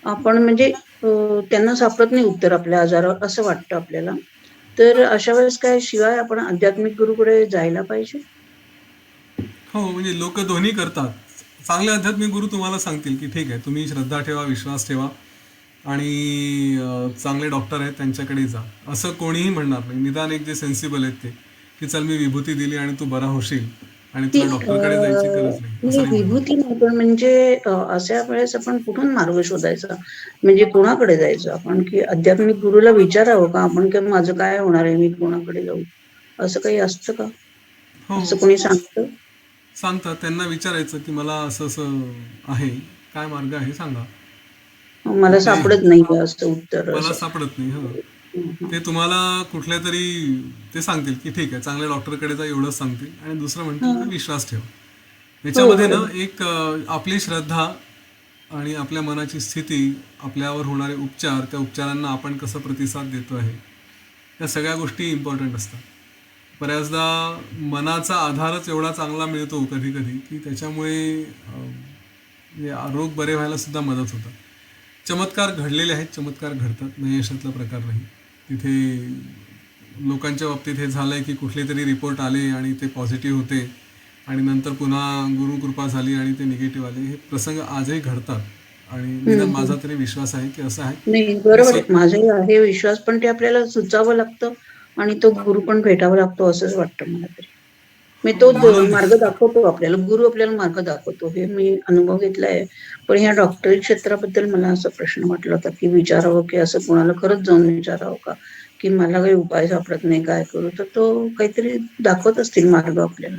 आपण म्हणजे त्यांना सापडत नाही उत्तर आपल्या आजारावर असं वाटतं आपल्याला. तर अशा वेळेस काय शिवाय आपण आध्यात्मिक गुरुकडे जायला पाहिजे? हो, म्हणजे लोक दोन्ही करतात. चांगले आध्यात्मिक गुरु तुम्हाला सांगतील की ठीक आहे, तुम्ही श्रद्धा ठेवा, विश्वास ठेवा आणि चांगले डॉक्टर आहेत त्यांच्याकडे जा. असं कोणीही म्हणणार नाही. निदान एक जे सेन्सिबल आहेत ते, की चल मी विभूती दिली आणि तू बरा होशील आणि ती तुला डॉक्टरकडे जायची गरज नाही, असं नाही नाही म्हणणार. विभूती नाही, पण म्हणजे अशा वेळेस आपण कुठून मार्ग शोधायचा? म्हणजे कोणाकडे जायचं आपण? की आध्यात्मिक गुरुला विचारावं का आपण, की माझं काय होणार आहे, मी कोणाकडे जाऊ? असं काही असतं का? हो, असं कोणी सांगतं? सांगतात. त्यांना विचारायचं की मला असं असं आहे, काय मार्ग आहे सांगा. मला ते सापडत नाही असं उत्तर मला असं. सापडत नाही. हं. हं, हं. ते तुम्हाला कुठल्या तरी ते सांगतील की ठीक आहे, चांगल्या डॉक्टरकडे जा एवढंच सांगतील आणि दुसरं म्हणतील की हं. विश्वास ठेव. हो, याच्यामध्ये ना बरोबर. एक आपली श्रद्धा आणि आपल्या मनाची स्थिती, आपल्यावर होणारे उपचार, त्या उपचारांना आपण कसं प्रतिसाद देतो आहे, या सगळ्या गोष्टी इम्पॉर्टंट असतात. बऱ्याचदा मनाचा आधारच एवढा चांगला मिळतो कधी कधी की त्याच्यामुळे म्हणजे रोग बरे व्हायला सुद्धा मदत होतात. चमत्कार घडलेले आहेत, चमत्कार घडतात, नाही अशातला प्रकार नाही. तिथे लोकांच्या बाबतीत हे झालंय की कुठले तरी रिपोर्ट आले आणि ते पॉझिटिव्ह होते आणि नंतर पुन्हा गुरुकृपा झाली आणि ते निगेटिव्ह आले. हे प्रसंग आजही घडतात आणि हं, निदान माझा हं. तरी विश्वास आहे की असं आहे. नाही, मी बरोबर आहे. माझाही आहे विश्वास, पण ते आपल्याला सुचावं लागतं आणि तो गुरु पण भेटावा लागतो असंच वाटतं मला तरी. मी हो, तो म्हणून मार्ग दाखवतो आपल्याला, गुरु आपल्याला मार्ग दाखवतो, हे मी अनुभव घेतलाय. पण ह्या डॉक्टरी क्षेत्राबद्दल मला असा प्रश्न वाटला होता, की विचारावं की असं कोणाला खरंच जाऊन विचारावं का? की मला काही उपाय सापडत नाही, काय करू? तर तो काहीतरी दाखवत असतील मार्ग आपल्याला.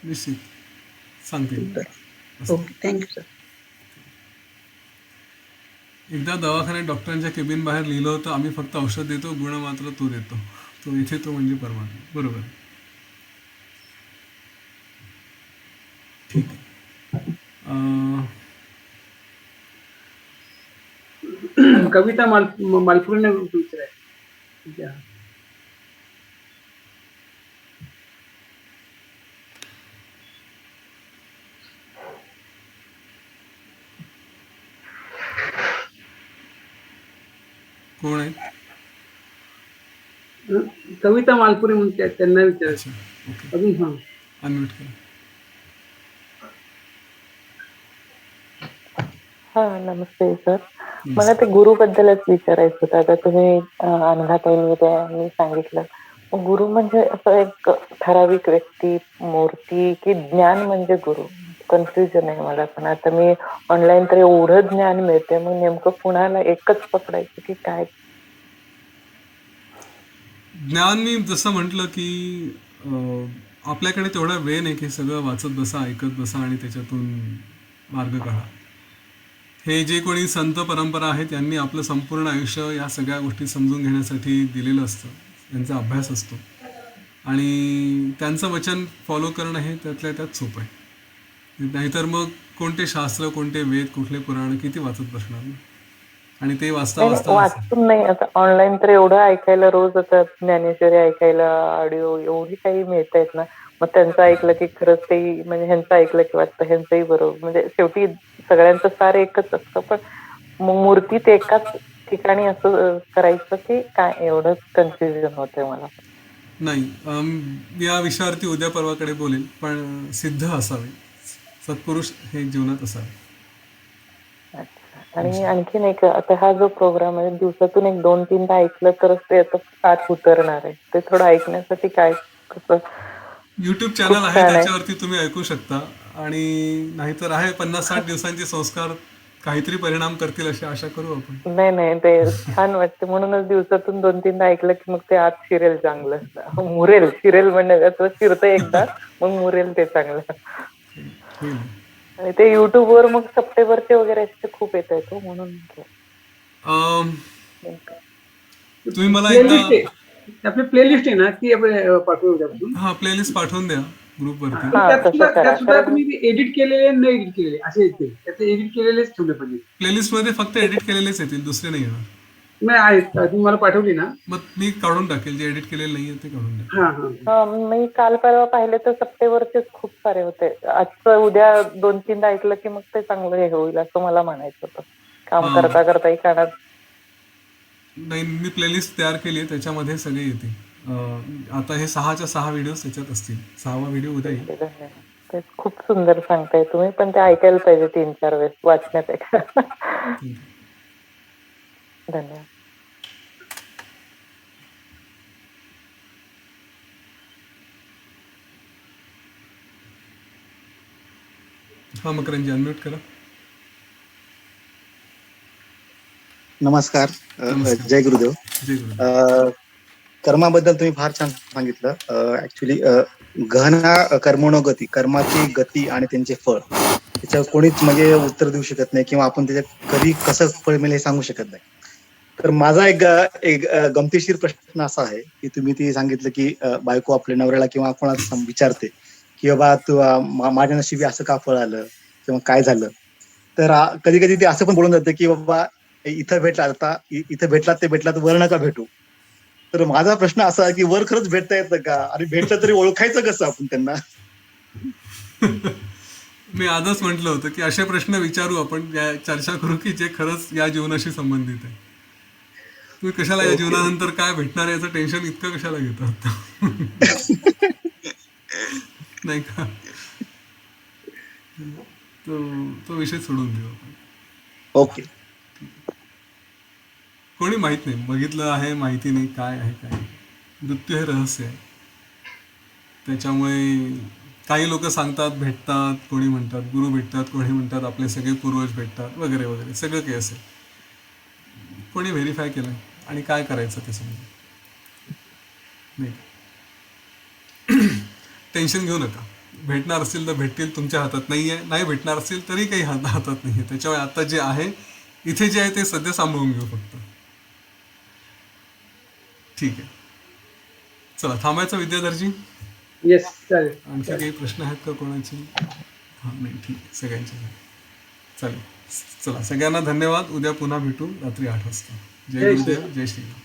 निश्चित सांगतील बरं. असं. ओके. Thank you sir. एकदा दवाखान्यात डॉक्टरांच्या केबिन बाहेर लिहिलं होतं, आम्ही फक्त औषध देतो, गुण मात्र तो देतो. तो इथे तो म्हणजे परमात्मा. बरोबर. ठीक आहे. कविता मालपुरीने विचारायचं. कोण आहे? कविता मालपुरी म्हणते, त्यांना अच्छा, विचारायचं. ओके. अजून सांग. अनम्यूट करा. हा, नमस्ते सर. मला नमस्ते. ते गुरुबद्दलच विचारायचं होतं. आता तुम्ही अनघाताईंनी त्यांनी सांगितलं. मग गुरु म्हणजे असं एक ठराविक व्यक्ती, मूर्ती की ज्ञान म्हणजे गुरु? कन्फ्युजन आहे मला. पण आता मी ऑनलाईन तर एवढं ज्ञान मिळते, मग नेमकं कुणाला एकच पकडायचं की काय? ज्ञान मी जसं म्हटलं की आपल्याकडे तेवढा वेळ नाही की सगळं वाचत बसा, ऐकत बसा आणि त्याच्यातून मार्ग काढा. हे जे कोणी संत परंपरा आहेत त्यांनी आपलं संपूर्ण आयुष्य या सगळ्या गोष्टी समजून घेण्यासाठी दिलेलं असतं. त्यांचा अभ्यास असतो आणि त्यांचं वचन फॉलो करणं हे त्यातल्या त्यात सोपं आहे. नाहीतर मग कोणते शास्त्र, कोणते वेद, कुठले पुराण किती वाचत बसणार ना? आणि ते वाचता नाही, वाचता वाचून नाही. आता ऑनलाईन तर एवढं ऐकायला रोज आता ज्ञानेश्वरी ऐकायला ऑडिओ एवढी काही मिळतायत ना. मग त्यांचं ऐकलं की खरंच ते, म्हणजे ह्यांचं ऐकलं की वाटतं ह्यांचंही बरोबर. म्हणजे शेवटी सगळ्यांचं सार एकच असतं. पण मूर्तीत एकाच ठिकाणी असं करायचं की काय, एवढं कन्फ्युजन होतंय मला. नाही. या विषयावरती उद्या परवाकडे बोलेल, पण सिद्ध असावे, सत्पुरुष हे जीवनात असावे. अच्छा. आणि आणखीन एक, आता हा जो प्रोग्राम आहे दिवसातून एक 2-3दा ऐकलं तरच ते आता आत उतरणार आहे. ते थोडं ऐकण्यासाठी काय, कसं? यूट्यूब चॅनल खूप आहे, छान आहे. त्याच्यावरती तुम्ही ऐकू शकता. आणि नाहीतर आहे 50-60 दिवसांचे संस्कार, काहीतरी परिणाम करतील अशी आशा करू आपण. नाही, नाही. ते छान वाटतं. म्हणूनच दिवसातून 2-3दा ऐकलं की मग ते आत शिरेल चांगलं. मुरेल, शिरेल म्हणण्याचं शिरतं एकदा, मग मुरेल ते चांगलं. होईल. आणि ते युट्यूबवर मग सप्टेंबरचे वगैरे असे खूप येतायत हो, म्हणून म्हटलं. अम, नेमकं. तुम्ही मला प्लेलिस्ट एकदा आहे, आपली प्लेलिस्ट आहे ना, ती आपण पाठवू उद्यापासून. हा प्लेलिस्ट पाठवून द्या ग्रुपवरती. आणि हां, त्यात तसं सुद्धा करा. कारण तुम्ही एडिट केलेले आणि न एडिट केलेले असे येते. त्याचे एडिट केलेलेच ठेवले पाहिजे. प्लेलिस्टमध्ये फक्त एडिट केलेलेच येतील, दुसरे नाही येणार. नाही आहेत तुम्ही मला पाठवली ना. मग मी काढून टाकेल, जे एडिट केलेलं नाहीये ते काढून टाकेल. हा मी काल परवा पाहिले तर सप्टेंबरचेच खूप सारे होते. आजचं उद्या 2-3दा ऐकलं की मग ते चांगलं हे होईल असं मला म्हणायचं होतं. काम हा. करता करताही कानात. नाही, मी प्लेलिस्ट तयार केली आहे, त्याच्यामध्ये सगळे येते. आता हे 6च्या 6 व्हिडिओ त्याच्यात असतील. 6वा व्हिडिओ उद्या येईल. धन्यवाद. ते खूप सुंदर सांगताय तुम्ही, पण ते ऐकायला पाहिजे 3-4 वेळेस वाचण्यापेक्षा. ठीक आहे. धन्यवाद. हा, मकरंजी अनम्यूट करा. नमस्कार. नमस्कार. जय गुरुदेव. जय गुरुदेव. कर्माबद्दल तुम्ही फार छान सांगितलं. ऍक्च्युली गहना कर्मणो गती, कर्माची गती आणि त्यांचे फळ त्याच्यावर कोणीच म्हणजे उत्तर देऊ शकत नाही किंवा आपण त्याच्यात कधी कसं फळ मिळेल हे सांगू शकत नाही. तर माझा एक गमतीशीर प्रश्न असा आहे की तुम्ही ती सांगितलं की बायको आपल्या नवऱ्याला किंवा कोणाला विचारते की बाबा तू माझ्या नशिबी असं का फळ आलं किंवा काय झालं. तर कधी कधी ते असं पण बोलून जातं की बाबा इथं भेटला आता इथं भेटलात ते भेटलात वर नका भेटू. तर माझा प्रश्न असा आहे की वर खरंच भेटता येतं का आणि भेटलं तरी ओळखायचं कसं आपण त्यांना. मी आजच म्हटलं होतं की असे प्रश्न विचारू आपण, चर्चा करू की जे खरंच या जीवनाशी संबंधित आहे. तुम्ही कशाला या जीवनानंतर काय भेटणार आहे याचं टेन्शन इतकं कशाला घेतात. नाही का. तो विषय सोडून देऊ आपण. ओके. कोणी माहित नाही, बघितलं आहे माहिती नाही काय आहे काय. मृत्यू हे रहस्य आहे. त्याच्यामुळे काही लोक सांगतात भेटतात, कोणी म्हणतात गुरु भेटतात, कोणी म्हणतात आपले सगळे पूर्वज भेटतात वगैरे वगैरे सगळं काही असेल. कोणी व्हेरीफाय केलं आणि काय करायचं ते समजा नाही. टेन्शन घेऊ नका. भेटणार असतील तर भेटतील, तुमच्या हातात नाही आहे. नाही भेटणार असतील तरी काही हातात नाही आहे. त्याच्यामुळे आता जे आहे इथे जे आहे ते सध्या सांभाळून घेऊ फक्त. ठीक आहे, चला थांबायचं विद्याधरजी. येस चालेल. आणखी काही प्रश्न आहेत का कोणाचे? हां, नाही ठीक आहे, सगळ्यांचे चालेल. चला, सगळ्यांना धन्यवाद. उद्या पुन्हा भेटू रात्री 8 वाजता. जय गुरुदेव, जय श्रीराम.